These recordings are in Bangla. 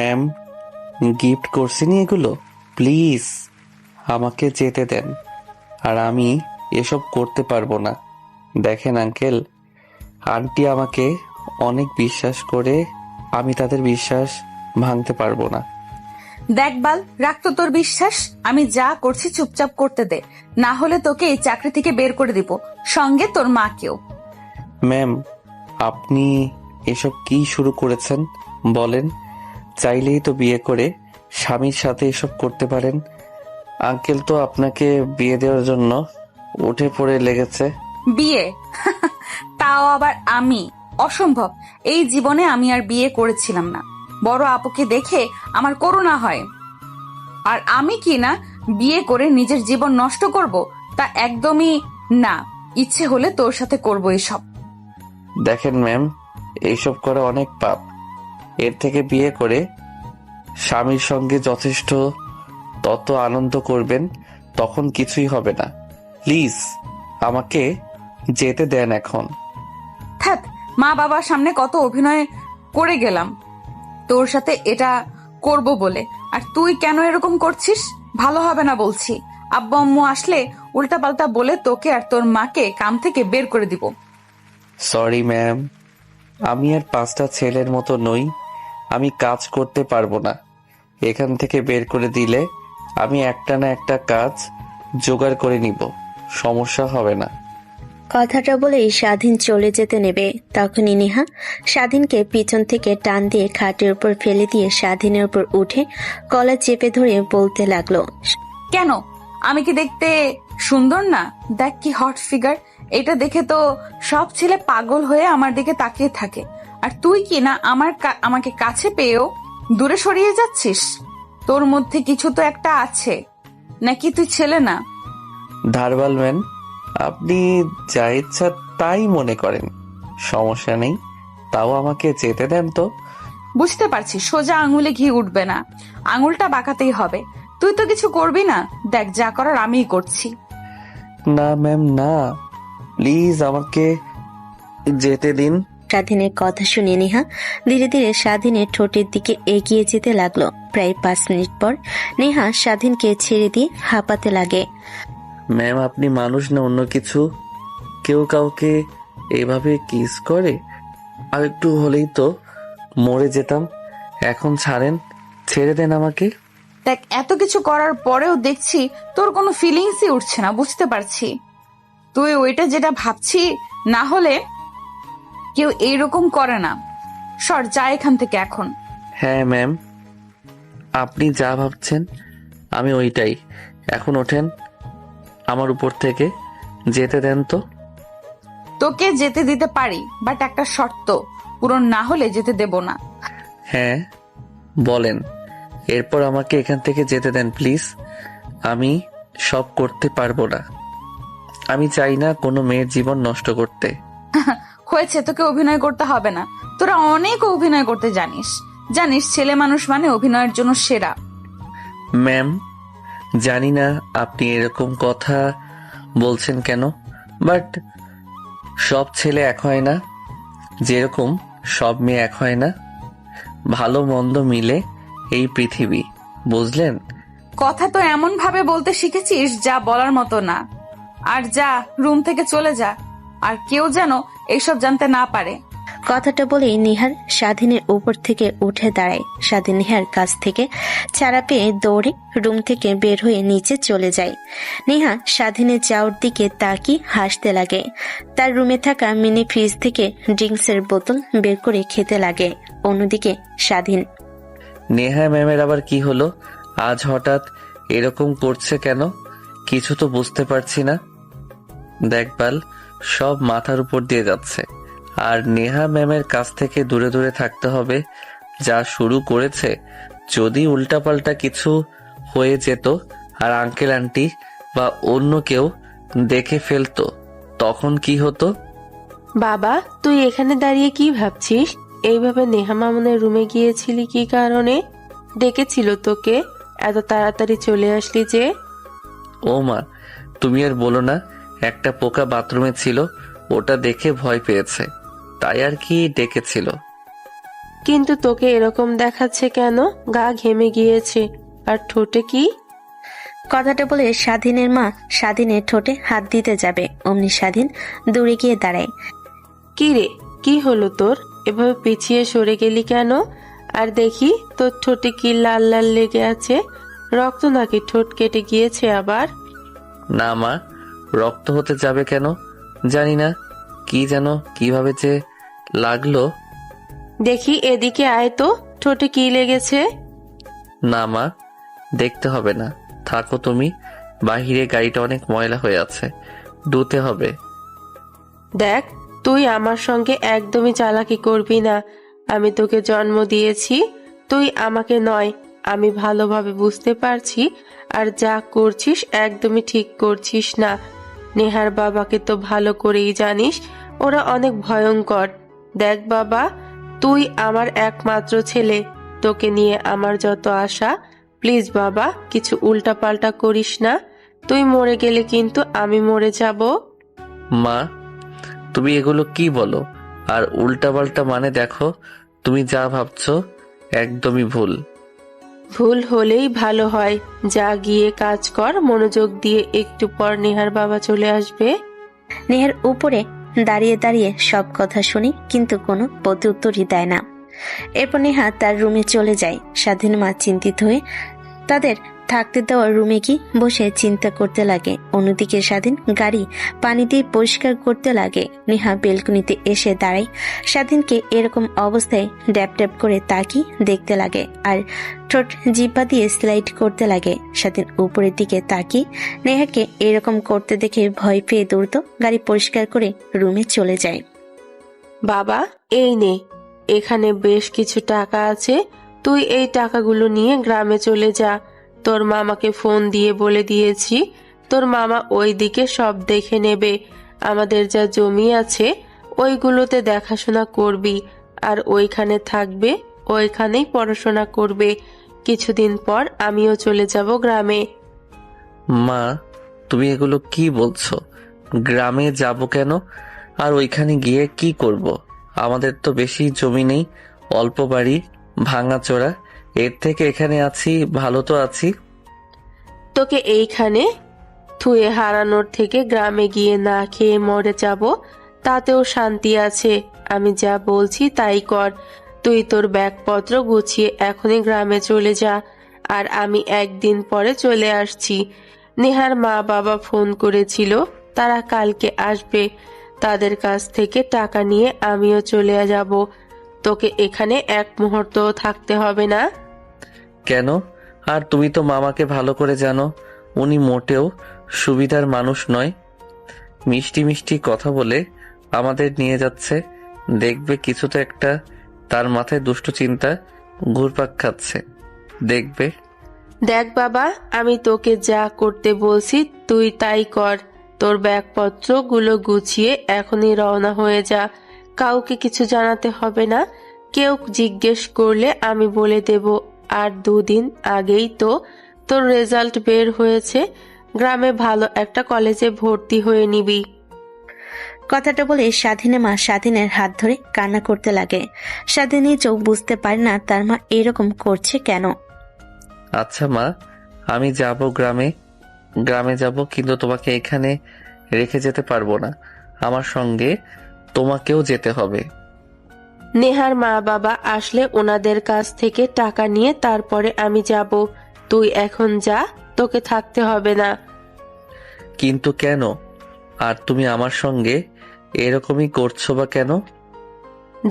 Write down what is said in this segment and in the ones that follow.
ম্যাম, গিফট করছেনি এগুলো, প্লিজ আমাকে যেতে দেন। আর আমি এসব করতে পারবো না। দেখেন আঙ্কেল, আন্টি আমাকে অনেক বিশ্বাস করে, আমি তাদের বিশ্বাস ভাঙতে পারবো না। দেখ বাল, রাখ তো তোর বিশ্বাস। আমি যা করছি চুপচাপ করতে দে, না হলে তোকে এই চাকরি থেকে বের করে দিব, সঙ্গে তোর মাকেও। ম্যাম, আপনি এসব কি শুরু করেছেন বলেন? চাইলেই তো বিয়ে করে স্বামীর সাথে এসব করতে পারেন। আঙ্কেল তো আপনাকে বিয়ে দেওয়ার জন্য উঠে পড়ে লেগেছে। বিয়ে? তাও আবার আমি? অসম্ভব। এই জীবনে আমি আর বিয়ে করেছিলাম না। বড় আপুকে দেখে আমার করুণা হয়। আর আমি কি না বিয়ে করে নিজের জীবন নষ্ট করব? তা একদমই না। ইচ্ছে হলে তোর সাথে করব এসব। দেখেন ম্যাম, এইসব করা অনেক পাপ। এর থেকে বিয়ে করে স্বামীর সঙ্গে যথেষ্ট তত আনন্দ করবেন, তখন কিছুই হবে না। প্লিজ আমাকে যেতে দেন এখন। থাক, মা বাবার সামনে কত অভিনয় করে গেলাম তোর সাথে এটা করব বলে, আর তুই কেন এরকম করছিস? ভালো হবে না বলছি। আব্বু আম্মু আসলে উল্টাপাল্টা বলে তোকে আর তোর মাকে কাম থেকে বের করে দিব। সরি ম্যাম, আমি আর 5টা ছেলের মতো নই। আমি কাজ করতে পারবো না। এখান থেকে বের করে দিলে আমি একটা না একটা কাজ জোগাড় করে নিব, সমস্যা হবে না। কথাটা বলেই স্বাধীন চলে যেতে নেবে, তখনই নেহা স্বাধীনকে পিছন থেকে টান দিয়ে খাটের উপর ফেলে দিয়ে স্বাধীনের উপর উঠে গলা চেপে ধরে বলতে লাগলো। কেন? আমি কি দেখতে সুন্দর না? দেখ কি হট ফিগার। এটা দেখে তো সব ছেলে পাগল হয়ে আমার দিকে তাকিয়ে থাকে। আর তুই কি না আমাকে কাছে পেয়েও দূরে সরিয়ে যাচ্ছিস? তোর মধ্যে কিছু তো একটা আছে, নাকি তুই ছেলে না? ধারবাল ম্যান, আপনি যা ইচ্ছা তাই মনে করেন, সমস্যা নেই। তাও আমাকে যেতে দেন তো। বুঝতে পারছি সোজা আঙুলে ঘি উঠবে না, আঙুলটা বাঁকাতেই হবে। তুই তো কিছু করবি না। দেখ, যা করার আমিই করছি। না ম্যাম, না, প্লিজ আমাকে যেতে দিন। স্বাধীনের কথা শুনে নেহা ধীরে ধীরে স্বাধীনের ঠোঁটের দিকে এগিয়ে যেতে লাগলো। প্রায় 5 মিনিট পর নেহা স্বাধীনকে ছেড়ে দিয়ে হাঁপাতে লাগে। ম্যাম, আপনি মানুষ না অন্য কিছু? কেউ কাউকে এভাবে কিস করে? আর একটু হলেই তো মরে যেতাম। এখন ছাড়েন, ছেড়ে দেন আমাকে। দেখ, এত কিছু করার পরেও দেখছি তোর কোনো ফিলিংসই উঠছে না। বুঝতে পারছি তুই ওইটা যেটা ভাবছি, না হলে কেউ এইরকম করে না। সর, যা এখান থেকে এখন। হ্যাঁ ম্যাম, আপনি যা ভাবছেন আমি ওইটাই। এখন ওঠেন আমার উপর থেকে, যেতে দেন তো। তোকে যেতে দিতে পারি, বাট একটা শর্ত পূরণ না হলে যেতে দেব না। হ্যাঁ বলেন, এরপর আমাকে এখান থেকে যেতে দেন প্লিজ। আমি সব করতে পারবো না। আমি চাই না কোনো মেয়ের জীবন নষ্ট করতে। হয়েছে, তোকে অভিনয় করতে হবে না। তোরা অনেক অভিনয় করতে জানিস। জানিস ছেলে মানুষ মানে অভিনয়ের জন্য সেরা। ম্যাম, জানি না আপনি এরকম কথা বলছেন কেন, বাট সব ছেলে এক হয় না, যেরকম সব মেয়ে এক হয় না। ভালো মন্দ মিলে এই পৃথিবী, বুঝলেন? কথা তো এমন ভাবে বলতে শিখেছিস যা বলার মতো না। আর যা, রুম থেকে চলে যা, আর কেউ যেন এইসব জানতে না পারে। কথাটা বলেই নিহার স্বাধীনের উপর থেকে উঠে দাঁড়ায়। স্বাধীন নিহার কাছ থেকে ছাড়া পেয়ে দৌড়ে রুম থেকে বের হয়ে নিচে চলে যায়। নেহা স্বাধীনের যাওয়ার দিকে তাকিয়ে হাসতে লাগে। তার রুমে থাকা মিনি ফ্রিজ থেকে ড্রিঙ্কসের বোতল বের করে খেতে লাগে। অন্যদিকে স্বাধীন। নেহা ম্যামের আবার কি হলো? আজ হঠাৎ এরকম করছে কেন? কিছু তো বুঝতে পারছি না। দেখভাল সব মাথার উপর দিয়ে যাচ্ছে। আর নেহা ম্যামের কাছ থেকে দূরে দূরে থাকতে হবে। যা শুরু করেছে, যদি উল্টাপাল্টা কিছু হয়ে যেত আর আঙ্কেল আন্টি বা অন্য কেউ দেখে ফেলতো, তখন কি হতো? বাবা, তুই এখানে দাঁড়িয়ে কি ভাবছিস? এইভাবে নেহা মামুনের রুমে গিয়েছিলি কি কারণে? ডেকেছিল তোকে? এত তাড়াতাড়ি চলে আসলি যে? ও মা, তুমি আর বলো না, একটা পোকা বাথরুমে ছিল, ওটা দেখে ভয় পেয়েছে, তাই আর কি ডেকেছিল। কিন্তু তোকে এরকম দেখাচ্ছে কেন? গা ঘেমে গিয়েছে। আর ঠোঁটে কি? কথাটা বলে স্বাধীনের মা স্বাধীনের ঠোঁটে হাত দিতে যাবে, অমনি স্বাধীন দূরে গিয়ে দাঁড়ায়। কি রে, কি হলো তোর? এভাবে পিছিয়ে সরে গেলি কেন? আর দেখি তোর ঠোঁটে কি লাল লাল লেগে আছে? রক্ত নাকি ঠোঁট কেটে গিয়েছে আবার? না মা, রক্ত হতে যাবে কেন? জানি না কি যেন কিভাবে যে লাগলো। দেখি এদিকে আয় তো, ঠোঁটে কি লেগেছে? না মা, দেখতে হবে না, থাকো তুমি। বাহিরে গাড়িটা অনেক ময়লা হয়ে আছে, ধুতে হবে। দেখ, তুই আমার সঙ্গে একদমই চালাকি করবি না। আমি তোকে জন্ম দিয়েছি, তুই আমাকে নয়। আমি ভালোভাবে বুঝতে পারছি, আর যা করছিস একদমই ঠিক করছিস না। নেহার বাবাকে তো ভালো করেই জানিস, ওরা অনেক ভয়ঙ্কর। দেখ বাবা, তুই আমার একমাত্র ছেলে, তোকে নিয়ে আমার যত আশা। প্লিজ বাবা, কিছু উল্টাপাল্টা করিস না। তুই মরে গেলে কিন্তু আমি মরে যাব। মা, তুমি এগুলো কি বলো? আর উল্টাপাল্টা মানে দেখো, তুমি যা ভাবছো একদমই ভুল। ভুল হলেই ভালো হয়। যা গিয়ে কাজ কর মনোযোগ দিয়ে, একটু পর নেহার বাবা চলে আসবে। নেহার উপরে দাঁড়িয়ে দাঁড়িয়ে সব কথা শুনি, কিন্তু কোনো প্রত্যুত্তরই দেয় না। এরপর নেহা তার রুমে চলে যায়। স্বাধীন মা চিন্তিত হয়ে তাদের থাকতে দেওয়া রুমে কি বসে চিন্তা করতে লাগে। অন্যদিকে স্বাধীন গাড়ি পানি দিয়ে পরিষ্কার করতে লাগে। নেহা বেলকনিতে এসে দাঁড়ায়। স্বাধীনকে এরকম অবস্থায় ড্যাপ ড্যাপ করে তাকিয়ে দেখতে লাগে আর ঠোঁট জিহ্বা দিয়ে স্লাইড করতে লাগে। স্বাধীন উপরের দিকে তাকিয়ে নেহাকে এরকম করতে দেখে ভয় পেয়ে দ্রুত গাড়ি পরিষ্কার করে রুমে চলে যায়। বাবা, এই নে, এখানে বেশ কিছু টাকা আছে। তুই এই টাকাগুলো নিয়ে গ্রামে চলে যা। তোর মামাকে ফোন দিয়ে বলে দিয়েছি, তোর মামা ওইদিকে সব দেখে নেবে। আমাদের যা জমি আছে ওইগুলোতে দেখাশোনা করবি, আর ওইখানে থাকবে, ওইখানেই পড়াশোনা করবে। কিছুদিন পর আমিও চলে যাব গ্রামে। মা, তুমি এগুলো কি বলছো? গ্রামে যাব কেন? আর ওইখানে গিয়ে কি করব? আমাদের তো বেশি জমি নেই, অল্প বাড়ি, ভাঙাচোরা। এর থেকে এখানে আছি, ভালো তো আছি। তোকে এইখানে থুয়ে হারানোর থেকে গ্রামে গিয়ে না খেয়ে মরে যাব, তাতেও শান্তি আছে। আমি যা বলছি তাই কর। তুই তোর ব্যাগপত্র গুছিয়ে এখনই গ্রামে চলে যা, আর আমি একদিন পরে চলে আসছি। নেহার মা বাবা ফোন করেছিল, তারা কালকে আসবে। তাদের কাছ থেকে টাকা নিয়ে আমিও চলে যাব। তোকে এখানে এক মুহূর্তও থাকতে হবে না। কেন? আর তুমি তো মামাকে ভালো করে জানো, উনি মোটেও সুবিধার মানুষ নয়। মিষ্টি মিষ্টি কথা বলে আমাদের নিয়ে যাচ্ছে, দেখবে কিছু তো একটা তার মাথায় দুষ্টু চিন্তা ঘুরপাক খাচ্ছে, দেখবে। দেখ বাবা, আমি তোকে যা করতে বলছি তুই তাই কর। তোর ব্যাগপত্রগুলো গুছিয়ে এখনই রওনা হয়ে যা। কাউকে কিছু জানাতে হবে না। কেউ জিজ্ঞেস করলে আমি বলে দেব। আর 2 দিন আগেই তো তোর রেজাল্ট বের হয়েছে, গ্রামে ভালো একটা কলেজে ভর্তি হয়ে নিবি। কথাটা বলে স্বাধীনের মা স্বাধীনের হাত ধরে কান্না করতে লাগে। স্বাধীন নিজেও বুঝতে পারে না তার মা এরকম করছে কেন। আচ্ছা মা, আমি যাব গ্রামে, গ্রামে যাব, কিন্তু তোমাকে এখানে রেখে যেতে পারবো না। আমার সঙ্গে তোমাকেও যেতে হবে। নেহার মা বাবা আসলে ওনাদের কাছ থেকে টাকা নিয়ে তারপরে আমি যাব। তুই এখন যা, তোকে থাকতে হবে না। কিন্তু কেন? আর তুমি আমার সঙ্গে এরকমই করছো বা কেন?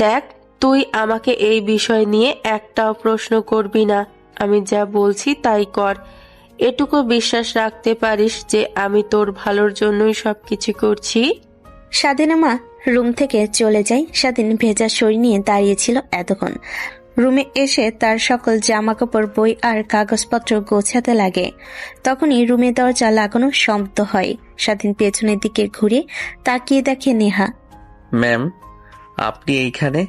দেখ, তুই আমাকে এই বিষয় নিয়ে একটাও প্রশ্ন করবি না। আমি যা বলছি তাই কর। এটুকু বিশ্বাস রাখতে পারিস যে আমি তোর ভালোর জন্যই সবকিছু করছি। স্বাধীনের মা রুম থেকে চলে যায়। স্বাধীন ভেজা শরীর নিয়ে দাঁড়িয়েছিল এতক্ষণ। রুমে এসে তার সকল জামা কাপড়, বই আর কাগজপত্র গোছাতে লাগে। তখনই রুমে দরজা লাগানো শব্দ হয়। স্বাধীন পেছনের দিকে ঘুরে তাকিয়ে দেখে নেহা। ম্যাম, আপনি এইখানে?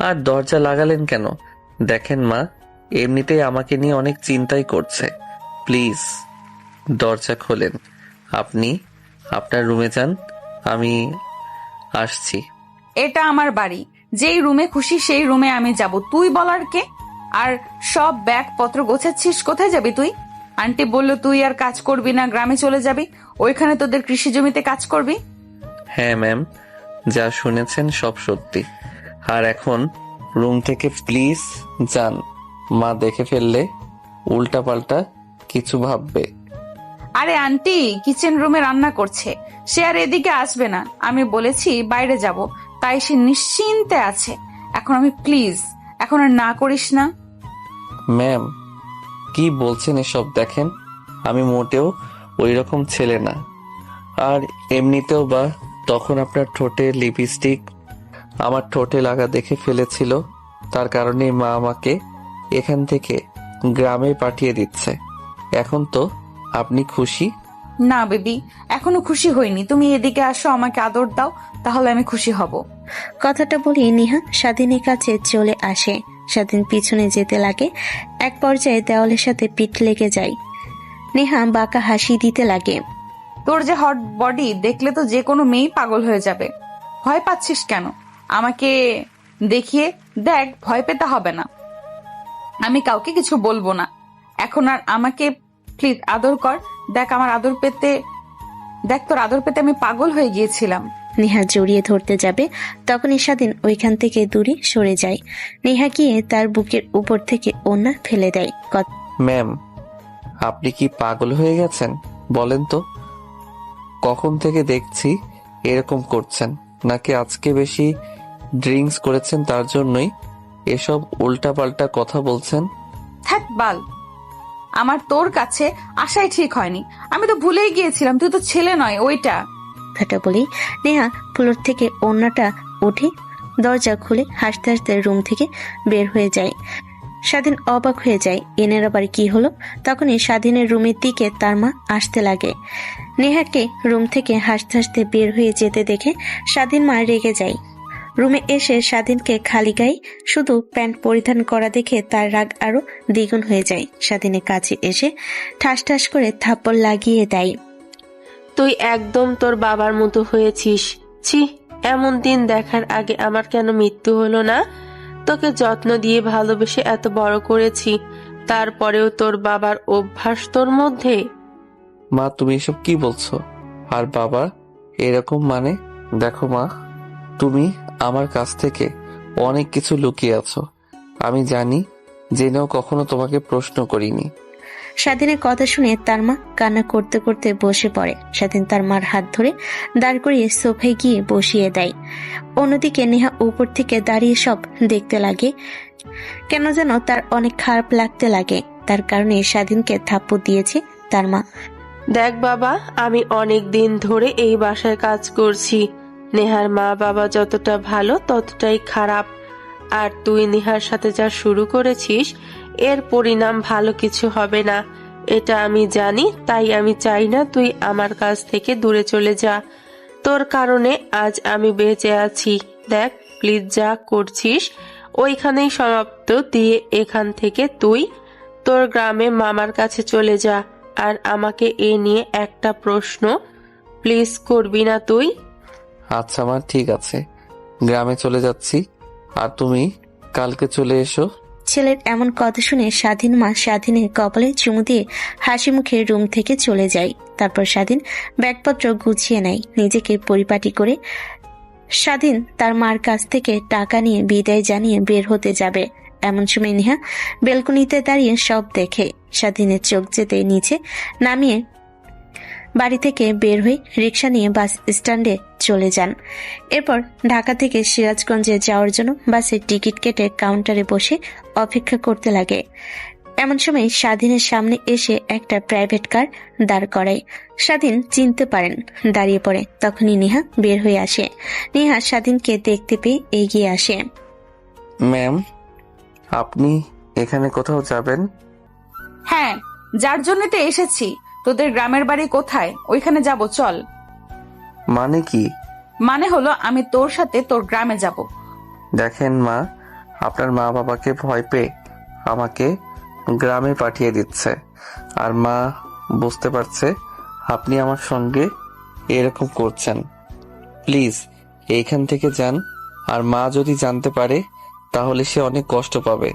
আর দরজা লাগালেন কেন? দেখেন মা, এমনিতেই আমাকে নিয়ে অনেক চিন্তাই করছে। প্লিজ দরজা খোলেন। আপনি আপনার রুমে যান, আমি আসছি। এটা আমার বাড়ি, যেই রুমে খুশি সেই রুমে আমি যাব, তুই বলার কে? আর সব ব্যাগ পত্র গোছাচ্ছিস, কোথায় যাবি তুই? আন্টি বললো তুই আর কাজ করবি না, গ্রামে চলে যাবি, ওইখানে তোদের কৃষি জমিতে কাজ করবি। হ্যাঁ ম্যাম, যা শুনেছেন সব সত্যি। আর এখন রুম থেকে প্লিজ যান, মা দেখে ফেললে উল্টাপাল্টা কিছু ভাববে। আরে আন্টি কিচেন রুমে রান্না করছে, সে আর এদিকে আসবে না। আমি বলেছি বাইরে যাব, তাই সে নিশ্চিন্তে আছে। এখন আমি প্লিজ, এখন আর না করিস না। ম্যাম কি বলছেন এসব? দেখেন আমি মোটেও ওই রকম ছেলে না। আর এমনিতেও বা তখন আপনার ঠোঁটে লিপস্টিক আমার ঠোঁটে লাগা দেখে ফেলেছিল, তার কারণে মা আমাকে এখান থেকে গ্রামে পাঠিয়ে দিচ্ছে। এখন তো আপনি খুশি? না বেবি, এখনো খুশি হইনি। তুমি এদিকে আসো, আমাকে আদর দাও, তাহলে আমি খুশি হব। কথাটা বলে নেহা স্বাধীনের কাছে চলে আসে। স্বাধীন পিছনে যেতে লাগে, এক পর্যায়ে দেওয়ালের সাথে পিঠ লেগে যায়। নেহা বাঁকা হাসি দিতে লাগে। তোর যে হট বডি দেখলে তো যে কোনো মেয়েই পাগল হয়ে যাবে। ভয় পাচ্ছিস কেন? আমাকে দেখিয়ে দেখ, ভয় পেতে হবে না। আমি কাউকে কিছু বলবো না। এখন আর আমাকে প্লিজ আদর কর। দেখ আমার আদর পেতে, দেখ তোর আদর পেতে আমি পাগল হয়ে গিয়েছিলাম। নেহা জড়িয়ে ধরতে যাবে, তখনই স্বাধীন ওইখান থেকে দূরে সরে যায়। নেহা গিয়ে তার বুকের উপর থেকে ওড়না ফেলে দেয়। ম্যাম আপনি কি পাগল হয়ে গেছেন? বলেন তো, কখন থেকে দেখছি এরকম করছেন? নাকি আজকে বেশি ড্রিঙ্কস করেছেন তার জন্যই এসব উল্টাপাল্টা কথা বলছেন? থাক বাল, আমার তোর কাছে আসাই ঠিক হয়নি। আমি তো ভুলেই গিয়েছিলাম তুই তো ছেলে নয় ওইটা। কথাটা বলেই নেহা ফ্লোর থেকে ওড়নাটা উঠে দরজা খুলে হাসতে হাসতে রুম থেকে বের হয়ে যায়। স্বাধীন অবাক হয়ে যায়, এনের আবার কি হলো। তখনই স্বাধীনের রুমের দিকে তার মা আসতে লাগে। নেহাকে রুম থেকে হাসতে হাসতে বের হয়ে যেতে দেখে স্বাধীন মা রেগে যায়। রুমে এসে স্বাধীনকে খালি গায়ে শুধু প্যান্ট পরিধান করা দেখে তার রাগ আরো দ্বিগুণ হয়ে যায়। স্বাধীনের কাছে এসে ঠাস ঠাস করে থাপ্পড় লাগিয়ে দেয়। তুই একদম তোর বাবার মতো হয়েছিস। ছি, এমন দিন দেখার আগে আমার কেন মৃত্যু হলো না? তোকে যত্ন দিয়ে ভালোবেসে এত বড় করেছি, তারপরেও তোর বাবার অভ্যাস তোর মধ্যে। মা তুমি এসব কি বলছো? আর বাবা এরকম মানে? দেখো মা, তুমি আমার কাছ থেকে অনেক কিছু লুকিয়ে আছো। আমি জানি, জেনেও কখনো তোমাকে প্রশ্ন করিনি। স্বাধীনের কথা শুনে তার মা কান্না করতে করতে বসে পড়ে। স্বাধীন তার মার হাত ধরে দাঁড় করিয়ে সোফায় গিয়ে বসিয়ে দেয়। অন্যদিকে নেহা উপর থেকে দাঁড়িয়ে সব দেখতে লাগে। কেন যেন তার অনেক খারাপ লাগতে লাগে, তার কারণে স্বাধীনকে থাপ্পড় দিয়েছে তার মা। দেখ বাবা, আমি অনেক দিন ধরে এই বাসায় কাজ করছি। নেহার মা বাবা যতটা ভালো ততটাই খারাপ। আর তুই নেহার সাথে যা শুরু করেছিস, এর পরিণাম ভালো কিছু হবে না, এটা আমি জানি। তাই আমি চাই না তুই আমার কাছ থেকে দূরে চলে যা। তোর কারণে আজ আমি বেঁচে আছি। দেখ প্লিজ, যা করছিস ওইখানেই সমাপ্ত দিয়ে এখান থেকে তুই তোর গ্রামে মামার কাছে চলে যা। আর আমাকে এ নিয়ে একটা প্রশ্ন প্লিজ করবি না তুই? আচ্ছা মা, ঠিক আছে, গ্রামে চলে যাচ্ছি। আর তুমি কালকে চলে এসো। ছেলের এমন কথা শুনে স্বাধীন মা স্বাধীনের কপালে চুমু দিয়ে হাসি মুখে রুম থেকে চলে যায়। তারপর স্বাধীন ব্যাগপত্র গুছিয়ে নেয়, নিজেকে পরিপাটি করে স্বাধীন তার মার কাছ থেকে টাকা নিয়ে বিদায় জানিয়ে বের হতে যাবে। এমন সময় নেহা বেলকনিতে দাঁড়িয়ে সব দেখে। স্বাধীনের চোখ যেতে নিচে নামিয়ে বাড়ি থেকে বের হয়ে রিক্সা নিয়ে বাস স্ট্যান্ডে চলে যান। এরপর ঢাকা থেকে সিরাজগঞ্জে যাওয়ার জন্য বাসের টিকিট কেটে কাউন্টারে বসে অপেক্ষা করতে লাগে। এমন সময় স্বাধীনের সামনে এসে একটা প্রাইভেট কার দাঁড় করায়। স্বাধীন চিনতে পারেন, দাঁড়িয়ে পড়ে। তখনই নেহা বের হয়ে আসে। নেহা স্বাধীনকে দেখতে পেয়ে এগিয়ে আসে। ম্যাম আপনি এখানে কোথাও যাবেন? হ্যাঁ, যার জন্য তো এসেছি। তোদের গ্রামের বাড়ি কোথায়? ওইখানে যাব, চল। মানে কি? মানে হলো আমি তোর সাথে তোর গ্রামে যাব। দেখেন মা, আপনার মা বাবাকে ভয় পেয়ে আমাকে গ্রামে পাঠিয়ে দিচ্ছে। আর মা বুঝতে পারছে আপনি আমার সঙ্গে এরকম করছেন। প্লিজ এইখান থেকে যান, আর মা যদি জানতে পারে তাহলে সে অনেক কষ্ট পাবে।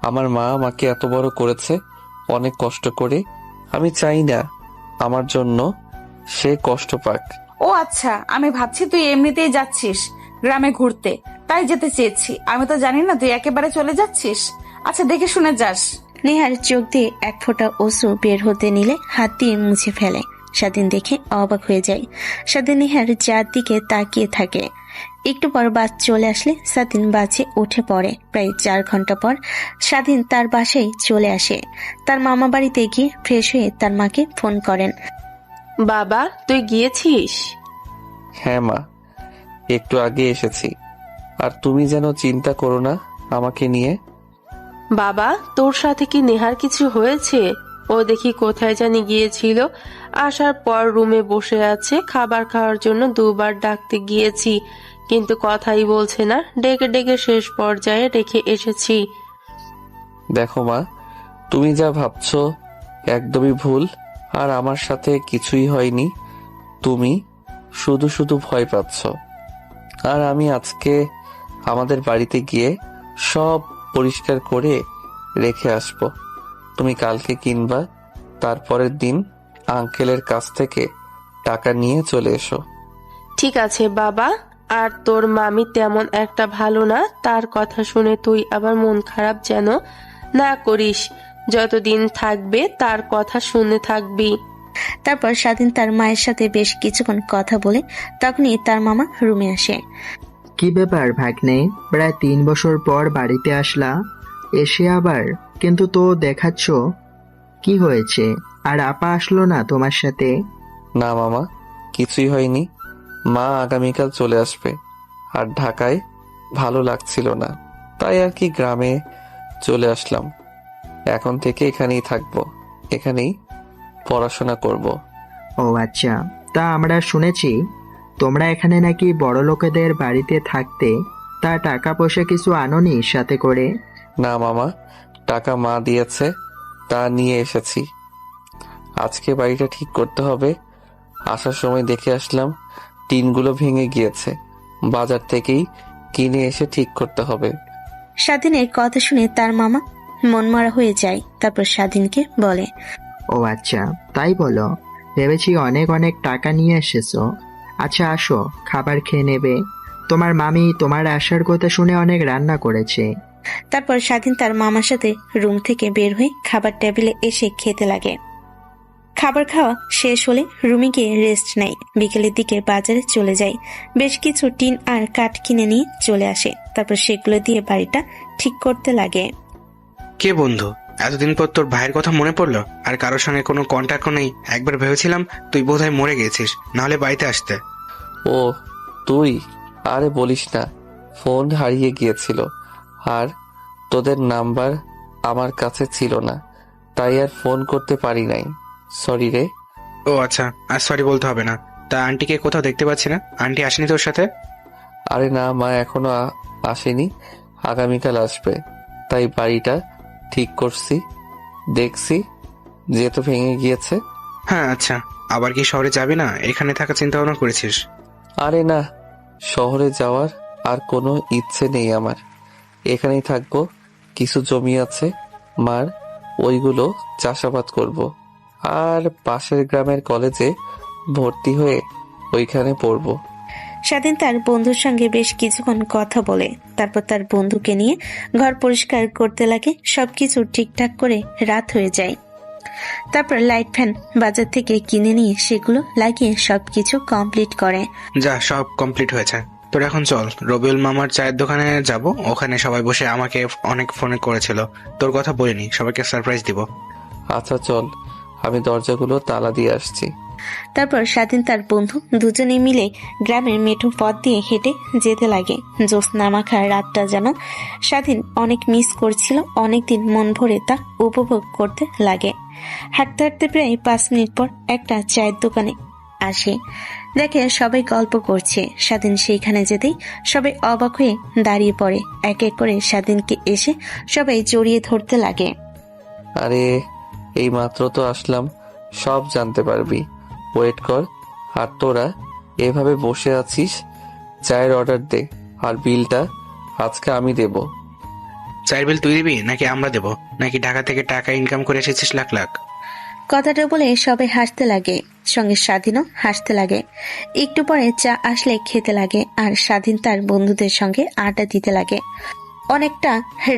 আমার মা আমাকে এত বড় করেছে অনেক কষ্ট করে। আমি চাই না আমার জন্য সে কষ্ট পাক। ও আচ্ছা, আমি ভাবছি তুই এমনিতেই যাচ্ছিস গ্রামে ঘুরতে, তাই যেতে চেয়েছি। আমি তো জানি না তুই একেবারে চলে যাচ্ছিস। আচ্ছা, দেখে শুনে যাস। নেহার চোখ দিয়ে এক ফোঁটা অশ্রু বের হতে নিলে হাত দিয়ে মুছে ফেলে। স্বাধীন দেখে অবাক হয়ে যায়। স্বাধীন নেহার যার দিকে তাকিয়ে থাকে। একটু পর বাস চলে আসলে স্বাধীন বাসে উঠে পড়ে। প্রায় 4 ঘন্টা পর স্বাধীন তার বাসায় চলে আসে। তার মামা বাড়িতে গিয়ে ফ্রেশ হয়ে তার মাকে ফোন করেন। বাবা, তুই গিয়েছিস? হ্যাঁ মা, একটু আগে এসেছি। আর তুমি যেন চিন্তা করো না আমাকে নিয়ে। বাবা, তোর সাথে কি নেহার কিছু হয়েছে? ও দেখি কোথায় জানি গিয়েছিল, আসার পর রুমে বসে আছে। খাবার খাওয়ার জন্য 2 বার ডাকতে গিয়েছি, কিন্তু কথাই বলছে না। ডেকে ডেকে শেষ পর্যায়ে রেখে এসেছি। দেখো মা, তুমি যা ভাবছো একদমই ভুল। আর আমার সাথে কিছুই হয়নি, তুমি শুধু শুধু ভয় পাচ্ছ। আর আমি আজকে আমাদের বাড়িতে গিয়ে সব পরিষ্কার করে রেখে আসবো। তুমি কালকে কিনবা, তারপরের দিন আঙ্কেলের কাছ থেকে টাকা নিয়ে চলে এসো। ঠিক আছে বাবা। আর তোর মামি তেমন একটা ভালো না, তার কথা শুনে তুই আবার মন খারাপ যেন না করিস। যতদিন থাকবে তার কথা শুনে থাকবি। তারপর স্বাধীন তার মায়ের সাথে বেশ কিছুক্ষণ কথা বলে তখনই তার মামা রুমে আসে। কি ব্যাপার ভাগ্নে, প্রায় 3 বছর পর বাড়িতে আসলা, এসে আবার কিন্তু তো দেখাচ্ছ, কি হয়েছে? আর আপা আসলো না তোমার সাথে? না মামা, কিছুই হয়নি। মা আগামীকাল চলে আসবে। আর ঢাকায় ভালো লাগছিল না, তাই আর কি গ্রামে চলে আসলাম। এখন থেকে এখানেই থাকবো, এখানেই পড়াশোনা করব। ও আচ্ছা, তা আমরা শুনেছি তোমরা এখানে নাকি বড় লোকেদের বাড়িতে থাকতে, তা টাকা পয়সা কিছু আনোনি সাথে করে? না মামা, টাকা মা দিয়েছে, তা নিয়ে এসেছি। আজকে বাড়িটা ঠিক করতে হবে। আসার সময় দেখে আসলাম টিনগুলো ভেঙে গিয়েছে, বাজার থেকেই কিনে এসে ঠিক করতে হবে। স্বাধীনের কথা শুনে তার মামা মনমরা হয়ে যায়। তারপর স্বাধীনকে বলে, ও আচ্ছা, তাই বলো। ভেবেছি অনেক অনেক টাকা নিয়ে এসেছো। আচ্ছা আসো, খাবার খেয়ে নেবে। তোমার মামি তোমার আসার কথা শুনে অনেক রান্না করেছে। তারপর স্বাধীন তার মামার সাথে রুম থেকে বের হয়ে খাবার টেবিলে এসে খেতে লাগে। খাবার খাওয়া শেষ হলে রুমে গিয়ে রেস্ট নেয়। বিকেলের দিকে বাজারে চলে যায়। বেশ কিছু টিন আর কাঠ কিনে নিয়ে চলে আসে। তারপর সেগুলো দিয়ে বাড়িটা ঠিক করতে লাগে। কে বন্ধু, এতদিন পর তোর ভাইয়ের কথা মনে পড়লো? আর কারোর সঙ্গে কোনো কন্ট্যাক্টও নেই। একবার ভেবেছিলাম তুই বোধহয় মরে গেছিস, নাহলে বাড়িতে আসতে। ও তুই? আরে বলিস না, ফোন হারিয়ে গিয়েছিল আর তোদের নাম্বার আমার কাছে ছিল না, তাই আর ফোন করতে পারি নাই। সরি রে। ও আচ্ছা, আর সরি বলতে হবে না। তা আন্টিকে কোথাও দেখতে পাচ্ছি না, আন্টি আসেনি তোর সাথে? আরে না, মা এখনো আসেনি, আগামীকাল আসবে। তাই বাড়িটা ঠিক করছি, দেখছি যেহেতু ভেঙে গিয়েছে। হ্যাঁ আচ্ছা, আবার কি শহরে যাবি না? এখানে থাকা চিন্তা ভাবনা করেছিস? আরে না, শহরে যাওয়ার আর কোনো ইচ্ছে নেই আমার, এখানেই থাকবো। কিছু জমি আছে মার, ওইগুলো চাষাবাদ করব। আর পাশের গ্রামের কলেজে ভর্তি হয়ে ওইখানে পড়বো। স্বাধীন তার বন্ধুর সঙ্গে বেশ কিছুক্ষণ কথা বলে তারপর তার বন্ধুকে নিয়ে ঘর পরিষ্কার করতে লাগে। সবকিছু ঠিকঠাক করে রাত হয়ে যায়। তারপর লাইট ফ্যান বাজার থেকে কিনে নিয়ে সেগুলো লাগিয়ে সবকিছু কমপ্লিট করে। যা, সব কমপ্লিট হয়েছে। তোর এখন চল, রবিউল মামার চায়ের দোকানে যাব। ওখানে সবাই বসে আমাকে অনেক ফোন করেছিল, তোর কথা বলিনি, সবাইকে সারপ্রাইজ দিব। আচ্ছা চল, আমি দরজাগুলো তালা দিয়ে আসছি। তারপর স্বাধীন তার বন্ধু দুজনে মিলে গ্রামের মেঠো পথ দিয়ে হেঁটে যেতে লাগে। জ্যোৎস্না মাখা রাতটা যেন স্বাধীন অনেক মিস করছিল। অনেকদিন মন ভরে তা উপভোগ করতে লাগে। হাঁটতে হাঁটতে প্রায় 5 মিনিট পর একটা চায়ের দোকানে আসে। দেখে সবাই গল্প করছে। স্বাধীন সেইখানে যেতেই সবাই অবাক হয়ে দাঁড়িয়ে পড়ে। এক এক করে স্বাধীনকে এসে সবাই জড়িয়ে ধরতে লাগে। আরে এই মাত্র তো আসলাম, সব জানতে পারবি। ওয়েট কর। আর তোরা এভাবে বসে আছিস, চায়ের অর্ডার দে, আর বিলটা আজকে আমি দেব। চায়ের বিল তুই দিবি নাকি আমরা দেবো? নাকি ঢাকা থেকে টাকা ইনকাম করে এসেছিস লাখ লাখ? কথাটা বলে সবাই হাসতে লাগে, সঙ্গে স্বাধীনও হাসতে লাগে। একটু পরে চা আসলে খেতে লাগে আর স্বাধীন তার বন্ধুদের সঙ্গে আড্ডা দিতে লাগে। অনেকটা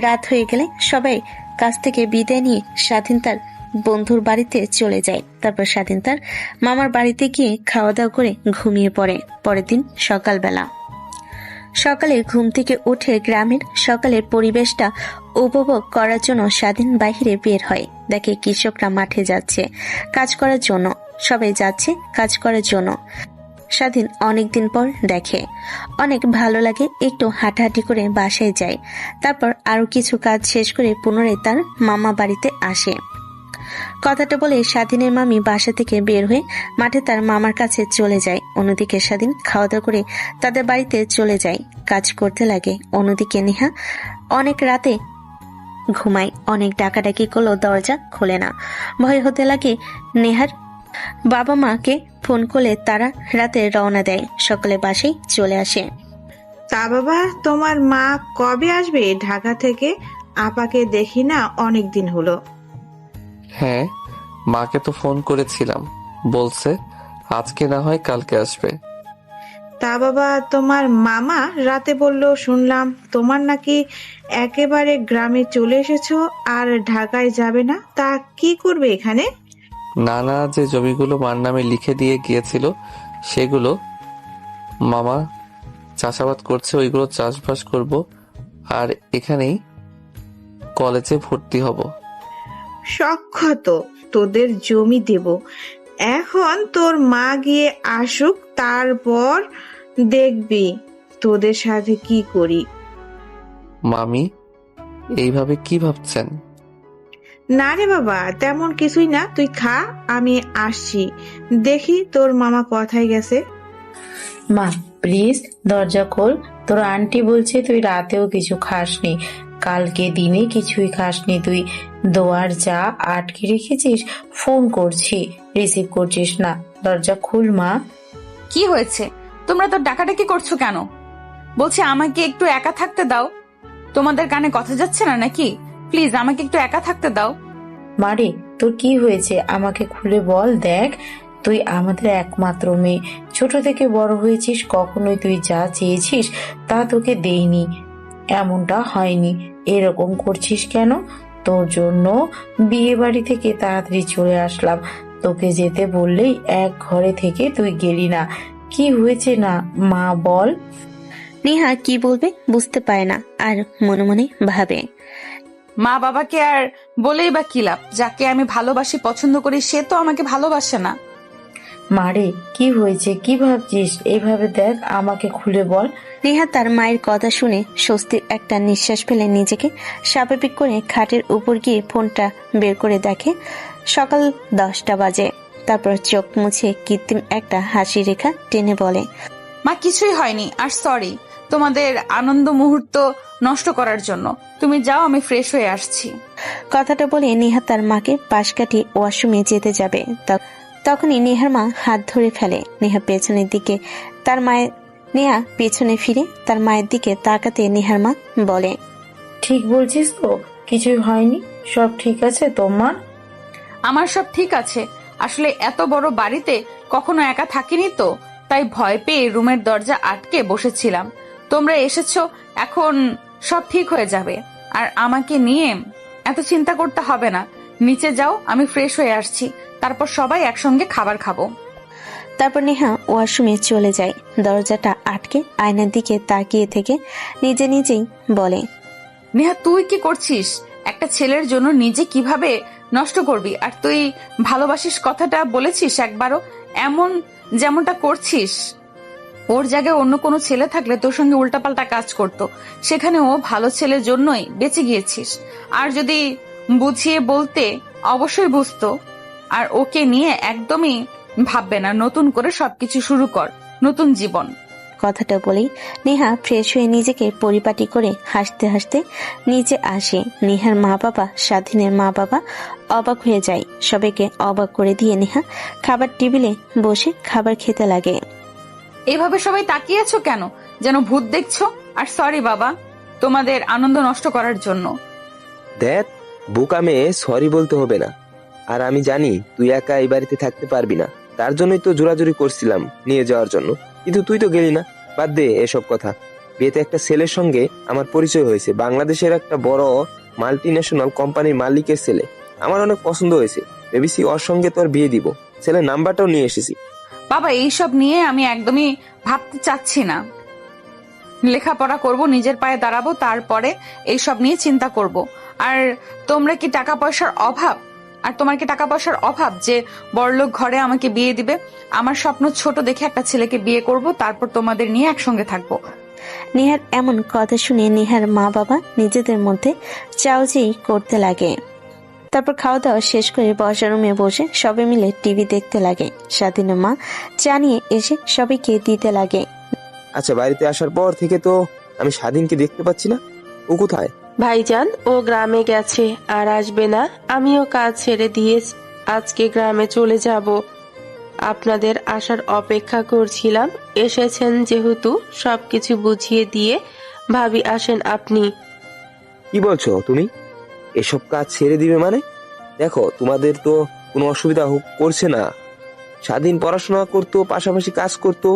রাত হয়ে গেলে সবাই কাছ থেকে বিদায় নিয়ে স্বাধীন তার বন্ধুর বাড়িতে চলে যায়। তারপর স্বাধীন তার মামার বাড়িতে গিয়ে খাওয়া দাওয়া করে ঘুমিয়ে পড়ে। পরের দিন সকালবেলা সকালে ঘুম থেকে উঠে গ্রামের সকালের পরিবেশটা উপভোগ করার জন্য স্বাধীন বাহিরে বের হয়। দেখে কৃষকরা মাঠে যাচ্ছে কাজ করার জন্য, সবাই যাচ্ছে কাজ করার জন্য। স্বাধীন অনেকদিন পর দেখে, অনেক ভালো লাগে। একটু হাঁটাহাঁটি করে বাসায় যায়। তারপর আরো কিছু কাজ শেষ করে পুনরায় তার মামা বাড়িতে আসে। কথাটা বলে স্বাধীনের মামি বাসা থেকে বের হয়ে মাঠে তার মামার কাছে চলে যায়। অন্যদিকে স্বাধীন খাওয়া দাওয়া করে তাদের বাড়িতে চলে যায়, কাজ করতে লাগে। অন্যদিকে নেহা অনেক রাতে ঘুমায়। অনেক ডাকাডাকি করলেও দরজা খোলে না। ভয় হতে লাগে নেহার। বাবা মাকে ফোন করলে তারা রাতে রওনা দেয়। সকালে বাসায় চলে আসে। তা বাবা, তোমার মা কবে আসবে ঢাকা থেকে? আপাকে দেখি না অনেক দিন হলো। হ্যাঁ, মাকে তো ফোন করেছিলাম, বলছে আজকে না হয় কালকে আসবে। তা বাবা, তোমার মামা রাতে বলল, শুনলাম তোমার নাকি একেবারে গ্রামে চলে এসেছো আর ঢাকায় যাবে না। তা কি করবে এখানে? নানা যে জমিগুলো মার নামে লিখে দিয়ে গিয়েছিল সেগুলো মামা চাষাবাদ করছে, ওইগুলো চাষবাস করব আর এখানেই কলেজে ভর্তি হব। সখ্যাত, তোদের জমি দেব। এখন তোর মা গিয়ে আসুক, তারপর দেখবি তোদের সাথে কি করি। মামি এইভাবে কি ভাবছেন? না রে বাবা, তেমন কিছুই না, তুই খা, আমি আসছি। দেখি তোর মামা কোথায় গেছে। মা প্লিজ দরজা খোল। তোর আন্টি বলছে তুই রাতেও কিছু খাসনি, কালকে দিনে কিছুই খাসনি, তুই দোয়ার চা আটকে রেখেছিস। ফোন করছি, রিসিভ করছিস না। দরজা খুল মা। কি হয়েছে? তোমরা তো ডাকাডাকি করছো কেন? বলছি আমাকে একটু একা থাকতে দাও। তোমাদের কানে কথা যাচ্ছে না নাকি? প্লিজ আমাকে একটু একা থাকতে দাও। মারে তোর কি হয়েছে আমাকে খুলে বল। দেখ তুই আমাদের একমাত্র মেয়ে, ছোট থেকে বড় হয়েছিস, কখনোই তুই যা চেয়েছিস তা তোকে দেইনি। এমনটা হয়নি, এরকম করছিস কেন? তোর জন্য বিয়ে বাড়ি থেকে তাড়াতাড়ি চলে আসলাম, তোকে যেতে বললেই এক ঘরে থেকে তুই গেলি না। কি হয়েছে না মা বল। নেহা কি বলবে বুঝতে পারে না আর মনে মনে ভাবে, মা বাবাকে আর বলেই বা কি লাভ? যাকে আমি ভালোবাসি, পছন্দ করি, সে তো আমাকে ভালোবাসে না। মারে কি হয়েছে, কি ভাবছিস? এইভাবে দেখ, আমাকে খুলে বল। নেহা তার মায়ের কথা শুনে স্বস্তির একটা নিঃশ্বাস ফেলে নিজেকে স্বাভাবিক করে খাটের উপর গিয়ে ফোনটা বের করে দেখে সকাল 10টা বাজে। তারপর চোখ মুছে কৃত্রিম একটা হাসি রেখা টেনে বলে, মা কিছুই হয়নি, আর সরি তোমাদের আনন্দ মুহূর্ত নষ্ট করার জন্য। তুমি যাও, আমি ফ্রেশ হয়ে আসছি। কথাটা বলে নেহা তার মাকে পাশ কাটিয়ে ওয়াশরুমে যেতে যাবে। তখনই নেহার মা হাত ধরে ফেলে। নেহা পেছনের দিকে তার মায়ের নেহা পেছনে ফিরে তার মায়ের দিকে তাকাতে নেহার মা বলে, ঠিক বলছিস তো? কিছুই হয়নি, সব ঠিক আছে তোমার? আমার সব ঠিক আছে। আসলে এত বড় বাড়িতে কখনো একা থাকিনি তো, তাই ভয় পেয়ে রুমের দরজা আটকে বসেছিলাম। তোমরা এসেছো, এখন সব ঠিক হয়ে যাবে। আর আমাকে নিয়ে এত চিন্তা করতে হবে না। নিচে যাও, আমি ফ্রেশ হয়ে আসছি, তারপর সবাই একসঙ্গে খাবার খাবো। তারপর নেহা ওয়াশরুমে চলে যায়। দরজাটা আটকে আয়নার দিকে তাকিয়ে থেকে নিজে নিজেই বলে, নেহা তুই কি করছিস? একটা ছেলের জন্য নিজে কিভাবে নষ্ট করবি? আর তুই ভালোবাসিস কথাটা বলেছিস একবারও? এমন যেমনটা করছিস, ওর জায়গায় অন্য কোনো ছেলে থাকলে তোর সঙ্গে উল্টাপাল্টা কাজ করতো। সেখানে ও ভালো ছেলের জন্যই বেঁচে গিয়েছিস। আর যদি বুঝিয়ে বলতে অবশ্যই বুঝতো। আর ওকে নিয়ে একদমই ভাববে না। নতুন করে সবকিছু শুরু কর, নতুন জীবন। কথাটা বলেই নেহা ফ্রেশ হয়ে নিজেকে পরিপাটি করে হাসতে হাসতে নিচে আসে। নেহার মা বাবা, স্বাধীনের মা বাবা অবাক হয়ে যায়। সবাইকে অবাক করে দিয়ে নেহা খাবার টেবিলে বসে খাবার খেতে লাগে। এভাবে সবাই তাকিয়ে আছো কেন? যেন ভূত দেখছো? আর সরি বাবা, তোমাদের আনন্দ নষ্ট করার জন্য। দেখ, বোকা মেয়ে সরি বলতে হবে না। আর আমি জানি তুই একা এই বাড়িতে থাকতে পারবি না, তার জন্যই তো জোরাজুরি করছিলাম নিয়ে যাওয়ার জন্য, কিন্তু তুই তো গেলি না। বাদ দে এসব কথা। বিয়েতে একটা ছেলের সঙ্গে আমার পরিচয় হয়েছে, বাংলাদেশের একটা বড় মাল্টি ন্যাশনাল কোম্পানির মালিকের ছেলে। আমার অনেক পছন্দ হয়েছে, ভেবেছি ওর সঙ্গে তোর বিয়ে দিব। ছেলের নাম্বারটাও নিয়ে এসেছি। বাবা, এইসব নিয়ে আমি একদমই ভাবতে চাচ্ছি না। লেখাপড়া করব, নিজের পায়ে দাঁড়াবো, তারপরে এইসব নিয়ে চিন্তা করব। আর তোমরা কি টাকা পয়সার অভাব? আর তোমার কি টাকা পয়সার অভাব যে বড়লোক ঘরে আমাকে বিয়ে দিবে? আমার স্বপ্ন ছোট দেখে একটা ছেলেকে বিয়ে করব, তারপর তোমাদের নিয়ে একসঙ্গে থাকবো। নিহার এমন কথা শুনে নিহার মা বাবা নিজেদের মধ্যে চাউচি করতে লাগে। তারপর খাওয়া দাওয়া শেষ করে বসার রুমে বসে সবাই মিলে টিভি দেখতে লাগে। স্বাধীনের মা চা নিয়ে এসে সবাইকে দিতে লাগে। আচ্ছা, বাড়িতে আসার পর থেকে তো আমি স্বাধীনকে দেখতে পাচ্ছি না, ও কোথায়? ভাইজান ও গ্রামে গেছে, আর আসবে না। আমিও কাজ ছেড়ে দিয়ে আজকে গ্রামে চলে যাব। আপনাদের আসার অপেক্ষা করছিলাম, এসেছেন যেহেতু সবকিছু বুঝিয়ে দিয়ে ভাবি আসেন আপনি। কি বলছো তুমি? এসব কাজ ছেড়ে দিবে মানে? দেখো, তোমাদের তো কোনো অসুবিধা করছে না। স্বাধীন পড়াশোনা করতো, পাশাপাশি কাজ করতো।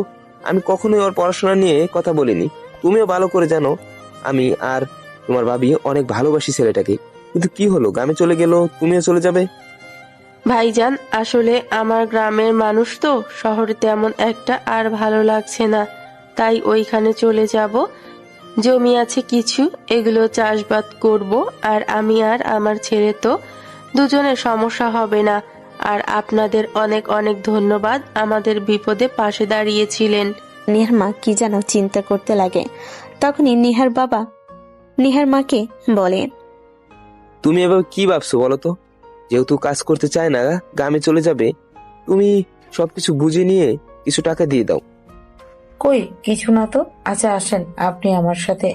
আমি কখনোই ওর পড়াশোনা নিয়ে কথা বলিনি। তুমিও ভালো করে জানো আমি আর তোমার ভাবি অনেক ভালোবাসি ছেলেটাকে। কিন্তু কি হলো, গ্রামে চলে গেল, তুমিও চলে যাবে? ভাইজান, আসলে আমার গ্রামের মানুষ তো, শহরে তেমন একটা আর ভালো লাগছে না, তাই ওইখানে চলে যাব। জমি আছে কিছু, এগুলো চাষবাদ করব। আর আমি আর আমার ছেলে তো দুজনের সমস্যা হবে না। আর আপনাদের অনেক অনেক ধন্যবাদ, আমাদের বিপদে পাশে দাঁড়িয়েছিলেন। নিহার মা কি যেন চিন্তা করতে লাগে। তখনই নিহার বাবা নিহার মাকে বলে, তুমি এবার কি ভাবছো বলো তো? যেহেতু কাজ করতে চায় না, গ্রামে চলে যাবে, তুমি সবকিছু বুঝে নিয়ে কিছু টাকা দিয়ে দাও। কই কিছু না তো। আচ্ছা আসেন আপনি আমার সাথে।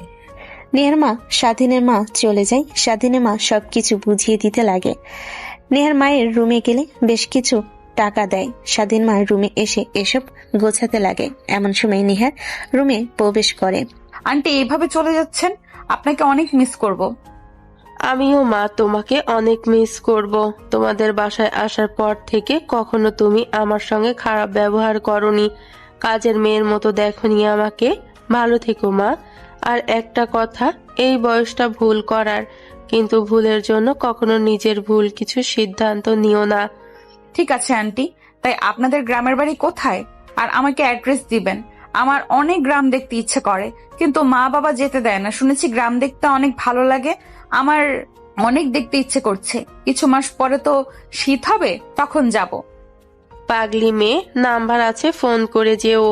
নিহার মা স্বাধীনের মা চলে যায়। স্বাধীনের মা সবকিছু বুঝিয়ে দিতে লাগে। নিহার মায়ের রুমে গেলে বেশ কিছু টাকা দেয়। স্বাধীন মা রুমে এসে এসব গোছাতে লাগে। এমন সময় নিহার রুমে প্রবেশ করে। আন্টি, এইভাবে চলে যাচ্ছেন? আপনাকে অনেক মিস করব। আমিও মা তোমাকে অনেক মিস করব। তোমাদের বাসায় আসার পর থেকে কখনো তুমি আমার সঙ্গে খারাপ ব্যবহার করনি, কাজের মেয়ের মতো দেখনি আমাকে। ভালো থেকো মা। আর একটা কথা, এই বয়সটা ভুল করার, কিন্তু ভুলের জন্য কখনো নিজের ভুল কিছু সিদ্ধান্ত নিও না। ঠিক আছে আন্টি, তাই আপনাদের গ্রামের বাড়ি কোথায়? আর আমাকে অ্যাড্রেস দিবেন। আমার অনেক গ্রাম দেখতে ইচ্ছে করে, কিন্তু মা বাবা যেতে দেয় না। শুনেছি গ্রাম দেখতে অনেক ভালো লাগে। আমার অনেক দেখতে ইচ্ছে করছে। কিছু মাস পরে তো শীত হবে, তখন যাব। পাগলি মেয়ে, নাম্বার আছে, ফোন করে যেও।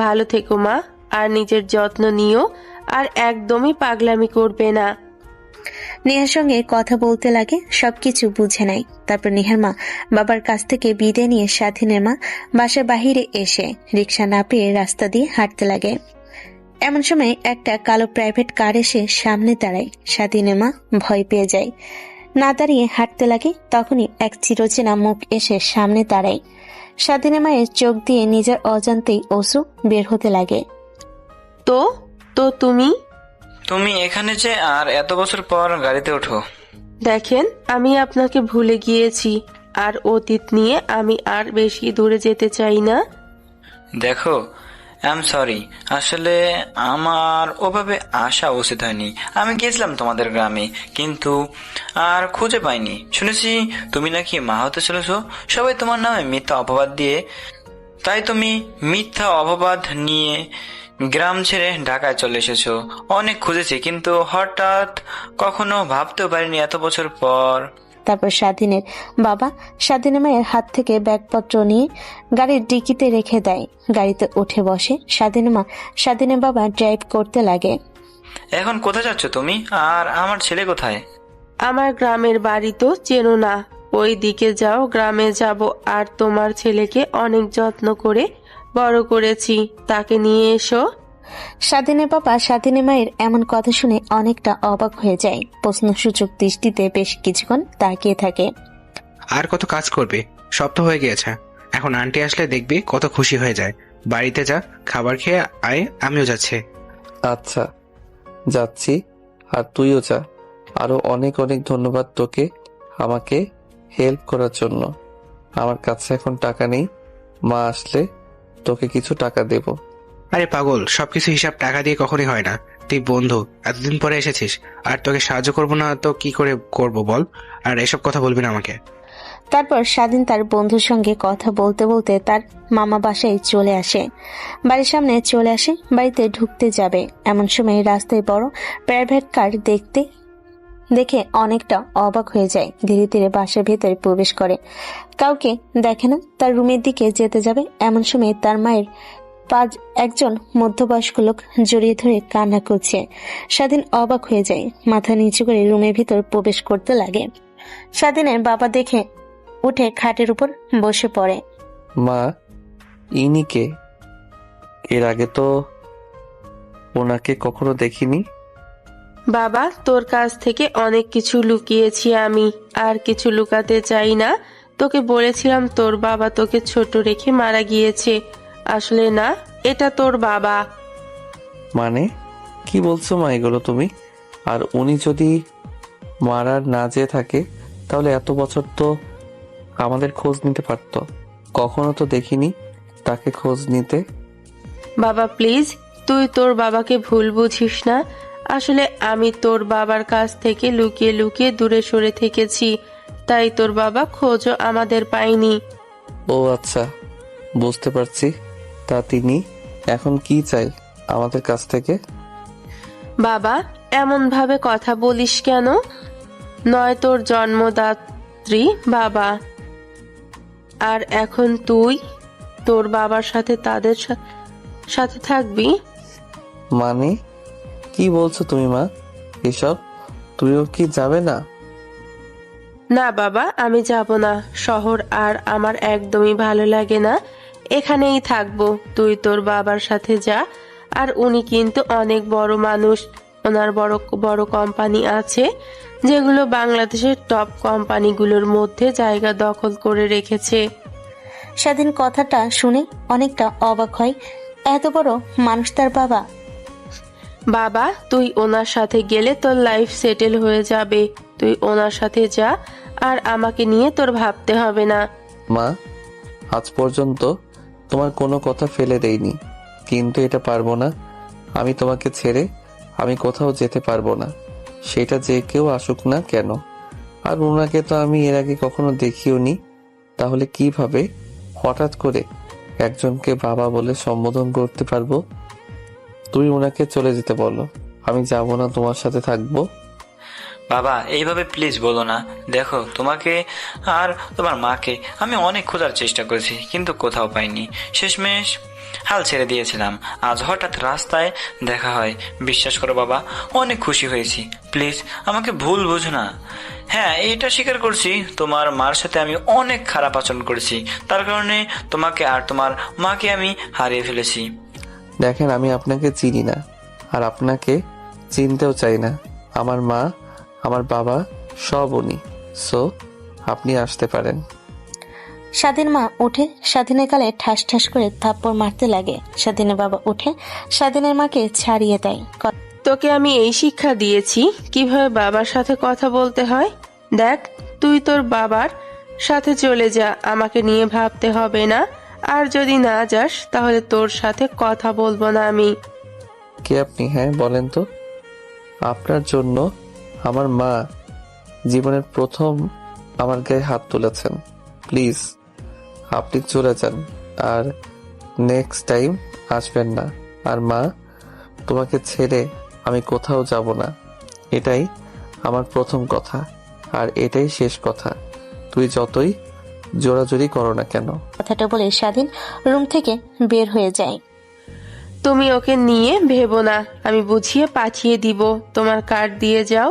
ভালো থেকো মা, আর নিজের যত্ন নিও, আর একদমই পাগলামি করবে না। নেহার সঙ্গে কথা বলতে লাগে, সবকিছু বুঝে নেয়। তারপর নেহার মা বাবার কাছ থেকে বিদায় নিয়ে স্বাধীনের মা বাসার বাহিরে এসে রিক্সা না পেয়ে রাস্তা দিয়ে হাঁটতে লাগে। এমন সময় একটা কালো প্রাইভেট কার এসে সামনে দাঁড়ায়। স্বাধীনের মা ভয় পেয়ে যায়, না দাঁড়িয়ে হাঁটতে লাগে। তখনই এক চিরচেনা মুখ এসে সামনে দাঁড়ায়। স্বাধীনের মায়ের চোখ দিয়ে নিজের অজান্তেই অশ্রু বের হতে লাগে। তো তো তুমি তুমি এখানে যে, আর এত বছর পর গাড়িতে ওঠো? দেখেন, আমি আপনাকে ভুলে গিয়েছি, আর অতীত নিয়ে আমি আর বেশি দূরে যেতে চাই না। দেখো, আই এম সরি, আসলে আমার ওভাবে আসা উচিত হয়নি। আমি গিয়েছিলাম তোমাদের গ্রামে, কিন্তু আর খুঁজে পাইনি। শুনেছি তুমি নাকি মা হতে চলেছো, সবাই তোমার নামে মিথ্যা অপবাদ দিয়ে। তাই তুমি মিথ্যা অপবাদ নিয়ে গ্রাম ছেড়ে ঢাকায় চলে এসেছো। অনেক খুঁজেছি, কিন্তু হঠাৎ কখনো ভাবতেও পারিনি এত বছর পর। তারপর স্বাধীনের বাবা স্বাধীনের মায়ের হাত থেকে ব্যাগপত্র নিয়ে গাড়ির ডিকিতে রেখে দেয়। গাড়িতে উঠে বসে স্বাধীনের মা। স্বাধীনের বাবা ড্রাইভ করতে লাগে। এখন কোথায় যাচ্ছ তুমি? আর আমার ছেলে কোথায়? আমার গ্রামের বাড়ি তো চেনো না, ওই দিকে যাও, গ্রামে যাব। আর তোমার ছেলেকে অনেক যত্ন করে বড় করেছি, তাকে নিয়ে এসো। স্বাধীনের বাবা স্বাধীনের মায়ের এমন কথা শুনে অনেকটা অবাক হয়ে যায়। প্রশ্নসূচক দৃষ্টিতে বেশ কিছুক্ষণ তাকিয়ে থাকে। আর কত কাজ করবে, সব তো হয়ে গিয়েছে। এখন আন্টি আসলে দেখবি কত খুশি হয়ে যায়। বাড়িতে যা, খাবার খেয়ে আয়, আমিও যাচ্ছি। আচ্ছা। যাচ্ছি, আর তুইও যা। আরো অনেক অনেক ধন্যবাদ তোকে আমাকে হেল্প করার জন্য। আমার কাছে এখন টাকা নেই, মা আসলে তোকে কিছু টাকা দেব। আরে পাগল, সবকিছু হিসাব টাকা দিয়ে কখনই হয় না। তুই বন্ধু, এতদিন পরে এসেছিস, আর তোকে সাহায্য করবো না তো কি করে করব বল? আর এসব কথা বলবি না আমাকে। তারপর স্বাধীন তার বন্ধুর সঙ্গে কথা বলতে বলতে তার মামা বাসায় চলে আসে। বাড়ির সামনে চলে আসে, বাড়িতে ঢুকতে যাবে এমন সময় রাস্তায় বড় প্রাইভেট কার দেখে অনেকটা অবাক হয়ে যায়। ধীরে ধীরে বাসার ভেতরে প্রবেশ করে, কাউকে দেখে না। তার রুমের দিকে যেতে যাবে এমন সময় তার মায়ের একজন মধ্যবয়স্ক লোক জড়িয়ে ধরে কান্না করছে। স্বাধীন অবাক হয়ে যায়, মাথা নিচু করে রুমের ভিতর প্রবেশ করতে লাগে। স্বাধীনের বাবা দেখে উঠে খাটের উপর বসে পড়ে। মা, ইনি কে? এর আগে তো ওনাকে কখনো দেখিনি। বাবা, তোর কাছ থেকে অনেক কিছু লুকিয়েছি আমি, আর কিছু লুকাতে চাই না। তোকে বলেছিলাম তোর বাবা তোকে ছোট রেখে মারা গিয়েছে, আসলে না, এটা তোর বাবা। মানে কি বলছো মা এগুলো তুমি? আর উনি যদি মারার না যেয়ে থাকে তাহলে এত বছর তো আমাদের খোঁজ নিতে পারতো। কখনো তো দেখিনি তাকে খোঁজ নিতে। বাবা প্লিজ, তুই তোর বাবাকে ভুল বুঝিস না। আসলে আমি তোর বাবার কাছ থেকে লুকিয়ে লুকিয়ে দূরে সরে থেকেছি, তাই তোর বাবা খোঁজও আমাদের পায়নি। ও আচ্ছা, বুঝতে পারছি। তা তিনি এখন কি চাই আমাদের কাছ থেকে? বাবা, এমন ভাবে কথা বলিস কেন? নয় তোর জন্মদাত্রী বাবা, আর এখন তুই তোর বাবার সাথে তাদের সাথে থাকবি? মানে কি বলছো তুমি মা এসব? তুইও কি যাবে না? না বাবা, আমি যাব না। শহর আর আমার একদমই ভালো লাগে না, এখানেই থাকবো। তুই তোর বাবার সাথে যা। আর উনি কিন্তু অনেক বড় মানুষ, ওনার বড় বড় কোম্পানি আছে যেগুলো বাংলাদেশের টপ কোম্পানিগুলোর মধ্যে জায়গা দখল করে রেখেছে। স্বাধীন কথাটা শুনে অনেকটা অবাক হয়, এত বড় মানুষ তার বাবা। বাবা, তুই ওনার সাথে গেলে তোর লাইফ সেটেল হয়ে যাবে। তুই ওনার সাথে যা, আর আমাকে নিয়ে তোর ভাবতে হবে না। মা, আজ পর্যন্ত তোমার কোনো কথা ফেলে দেইনি, কিন্তু এটা পারবো না। আমি তোমাকে ছেড়ে আমি কোথাও যেতে পারবো না, সেটা যে কেউ আসুক না কেন। আর ওনাকে তো আমি এর আগে কখনো দেখিও নি, তাহলে কিভাবে হঠাৎ করে একজনকে বাবা বলে সম্বোধন করতে পারবো? তুই ওনাকে চলে যেতে বলো, আমি যাব না, তোমার সাথে থাকবো। বাবা, এইভাবে প্লিজ বলো না। দেখো, তোমাকে আর তোমার মাকে আমি অনেক খোঁজার চেষ্টা করেছি, কিন্তু কোথাও পাইনি। শেষমেশ হাল ছেড়ে দিয়েছিলাম। আজ হঠাৎ রাস্তায় দেখা হয়, বিশ্বাস করো বাবা, অনেক খুশি হয়েছি। প্লিজ আমাকে ভুল বোঝো না। হ্যাঁ, এটা স্বীকার করছি, তোমার মার সাথে আমি অনেক খারাপ আচরণ করেছি, তার কারণে তোমাকে আর তোমার মাকে আমি হারিয়ে ফেলেছি। দেখেন, আমি আপনাকে চিনি না, আর আপনাকে চিনতেও চাই না। আমার মা, আমার বাবা সব উনি। সো আপনি আসতে পারেন। স্বাধীন মা উঠে স্বাধীনের গালে ঠাস ঠাস করে থাপ্পড় মারতে লাগে। স্বাধীনের বাবা উঠে স্বাধীনের মাকে ছাড়িয়ে দেয়। তোকে আমি এই শিক্ষা দিয়েছি কিভাবে বাবার সাথে কথা বলতে হয়। দেখ, তুই তোর বাবার সাথে চলে যা, আমাকে নিয়ে ভাবতে হবে না। আর যদি না যাস তাহলে তোর সাথে কথা বলবো না আমি। কে আপনি? হ্যাঁ বলেন তো। আপনার জন্য আমার মা জীবনের প্রথম আমার গায়ে হাত তুলেছেন। প্লিজ আপনি চলে যান, আর নেক্সট টাইম আসবেন না। আর মা, তোমাকে ছেড়ে আমি কোথাও যাব না, এটাই আমার প্রথম কথা, আর এটাই শেষ কথা। তুই যতই জোরাজোরি করো না কেন। কথাটা বলে স্বাধীন রুম থেকে বের হয়ে যায়। তুমি ওকে নিয়ে ভেবো না, আমি বুঝিয়ে পাঠিয়ে দিব। তোমার কার্ড দিয়ে যাও,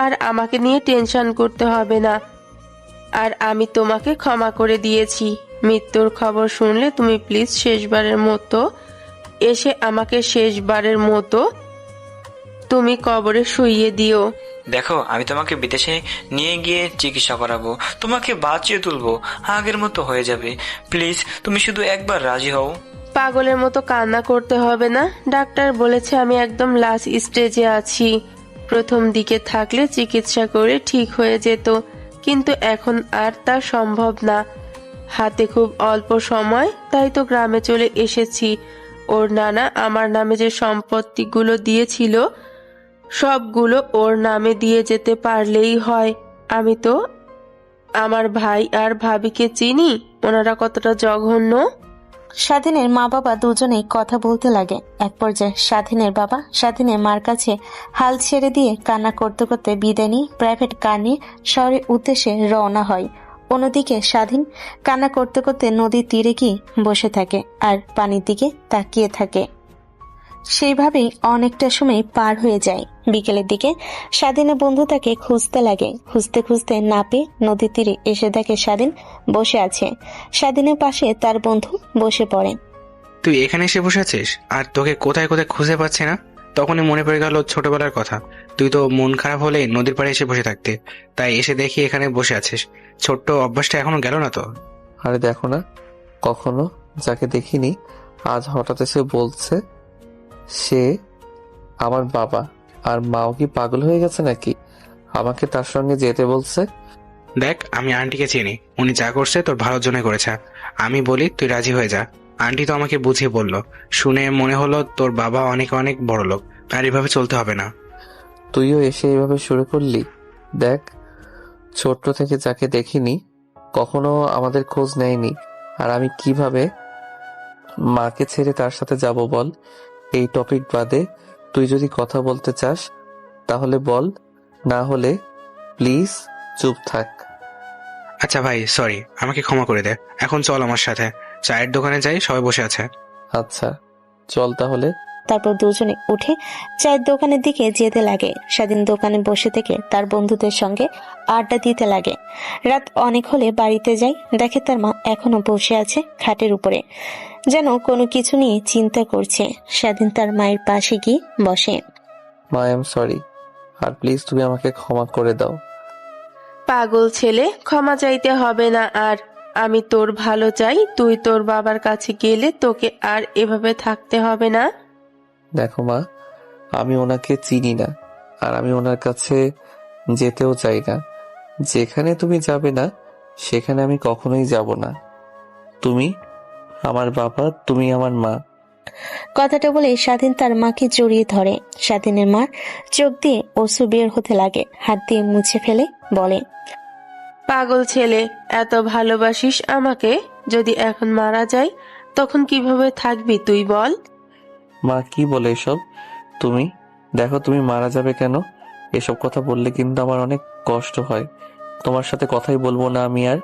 আর আমাকে নিয়ে টেনশন করতে হবে না। আর আমি তোমাকে ক্ষমা করে দিয়েছি। মৃত্যুর খবর শুনলে তুমি প্লিজ শেষবারের মতো এসে আমাকে শেষবারের মতো তুমি কবরে শুইয়ে দিও। দেখো, আমি তোমাকে বিদেশে নিয়ে গিয়ে চিকিৎসা করাবো, তোমাকে বাঁচিয়ে তুলবো, আগের মতো হয়ে যাবে। প্লিজ তুমি শুধু একবার রাজি হও। পাগলের মতো কান্না করতে হবে না। ডাক্তার বলেছে আমি একদম লাস্ট স্টেজে আছি। প্রথম দিকে থাকলে চিকিৎসা করে ঠিক হয়ে যেত, কিন্তু এখন আর তা সম্ভব না। হাতে খুব অল্প সময়, তাই তো গ্রামে চলে এসেছি। ওর নানা আমার নামে যে সম্পত্তিগুলো দিয়েছিল সবগুলো ওর নামে দিয়ে যেতে পারলেই হয়। আমি তো আমার ভাই আর ভাবিকে চিনি, ওনারা কতটা জঘন্য। স্বাধীনের মা বাবা দুজনেই কথা বলতে লাগে। এক পর্যায়ে স্বাধীনের বাবা স্বাধীনের মার কাছে হাল ছেড়ে দিয়ে কান্না করতে করতে বিদায় নিয়ে প্রাইভেট কার নিয়ে শহরের উদ্দেশ্যে রওনা হয়। অন্যদিকে স্বাধীন কান্না করতে করতে নদীর তীরে গিয়ে বসে থাকে আর পানির দিকে তাকিয়ে থাকে। সেইভাবেই অনেকটা সময় পার হয়ে যায়। বিকেলের দিকে স্বাধীনের বন্ধু তাকে খুঁজতে লাগে। খুঁজতে খুঁজতে না পেয়ে নদীর তীরে এসে দেখে স্বাধীন বসে আছে। স্বাধীনের পাশে তার বন্ধু বসে পড়ে। তুই এখানে এসে বসে আছিস আর তোকে কোথায় কোথায় খুঁজে পাচ্ছি না। তখনই মনে পড়ে গেল ছোটবেলার কথা। তুই তো মন খারাপ হলে নদীর পাড়ে এসে বসে থাকতে, তাই এসে দেখি এখানে বসে আছিস। ছোট্ট অভ্যাসটা এখনো গেল না তো? আরে দেখো না, কখনো যাকে দেখিনি আজ হঠাৎ এসে বলছে সে আমার বাবা। আর মাও কি পাগল হয়ে গেছে নাকি? আমাকে তার সঙ্গে যেতে বলছে। দেখ, আমি আন্টিকে চিনি, উনি যা করছে তোর ভালোর জন্য করেছে। আমি বলি তুই রাজি হয়ে যা। আন্টি তো আমাকে বুঝিয়ে বলল, শুনে মনে হলো তোর বাবা অনেক অনেক বড় লোক, আর এভাবে চলতে হবে না। তুইও এসে এইভাবে শুরু করলি? দেখ, ছোট্ট থেকে যাকে দেখিনি কখনো আমাদের খোঁজ নেয়নি, আর আমি কিভাবে মাকে ছেড়ে তার সাথে যাব বল? এই টপিক বাদে তুই যদি কথা বলতে চাস তাহলে বল, না হলে প্লিজ চুপ থাক। আচ্ছা ভাই, সরি, আমাকে ক্ষমা করে দে। এখন চল আমার সাথে, চায়ের দোকানে যাই, সবাই বসে আছে। আচ্ছা চল তাহলে। তারপর দুজনে উঠে চায়ের দোকানের দিকে যেতে লাগে। স্বাধীন দোকানে বসে থেকে তার বন্ধুদের সঙ্গে আড্ডা দিতে লাগে। রাত অনেক হলে বাড়িতে যায়, দেখে তার মা এখনো বসে আছে খাটের উপরে, যেন কোনো কিছু নিয়ে চিন্তা করছে। স্বাধীন তার মায়ের পাশে গিয়ে বসে। মা, আই এম সরি, আর প্লিজ তুমি আমাকে ক্ষমা করে দাও। পাগল ছেলে, ক্ষমা চাইতে হবে না। আর আমি তোর ভালো চাই। তুই তোর বাবার কাছে গেলে তোকে আর এভাবে থাকতে হবে না। দেখো মা, আমি ওনাকে চিনি না, আর আমি ওনার কাছে যেতেও চাই না। যেখানে তুমি যাবে না সেখানে আমি কখনোই যাব না। তুমি আমার বাবা, তুমি আমার মা। কথাটা বলে স্বাধীন তার মাকে জড়িয়ে ধরে। স্বাধীনের মার চোখ দিয়ে অশ্রু বের হতে লাগে, হাত দিয়ে মুছে ফেলে বলে, পাগল ছেলে, এত ভালোবাসিস আমাকে, যদি এখন মারা যাই তখন কিভাবে থাকবি তুই বল? মা কি বলে এসব? তুমি দেখো, তুমি মারা যাবে কেন? এসব কথা বললে কিন্তু আমার অনেক কষ্ট হয়। তোমার সাথে কথাই বলবো না আমি আর।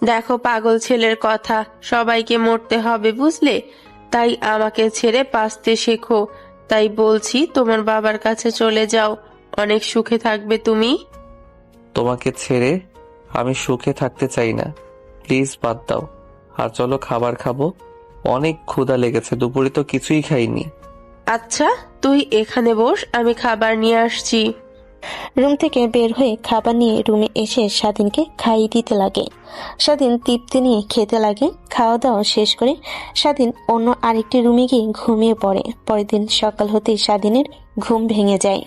দেখো পাগল ছেলের কথা, সবাইকে মরতে হবে বুঝলে, তাই আমাকে ছেড়ে বাঁচতে শেখো। তাই বলছি তোমার বাবার কাছে চলে যাও, অনেক সুখে থাকবে তুমি। তোমাকে ছেড়ে আমি সুখে থাকতে চাই না, প্লিজ বাদ দাও। আর চলো খাবার খাবো, অনেক ক্ষুধা লেগেছে, দুপুরে তো কিছুই খাইনি। আচ্ছা তুই এখানে বস, আমি খাবার নিয়ে আসছি। রুম থেকে বের হয়ে খাবার নিয়ে রুমে এসে স্বাধীনকে খাইয়ে দিতে লাগে। স্বাধীন তৃপ্তি নিয়ে খেতে লাগে। খাওয়া দাওয়া শেষ করে স্বাধীন অন্য আরেকটি রুমে গিয়ে ঘুমিয়ে পড়ে। পরের দিন সকাল হতেই স্বাধীনের ঘুম ভেঙে যায়।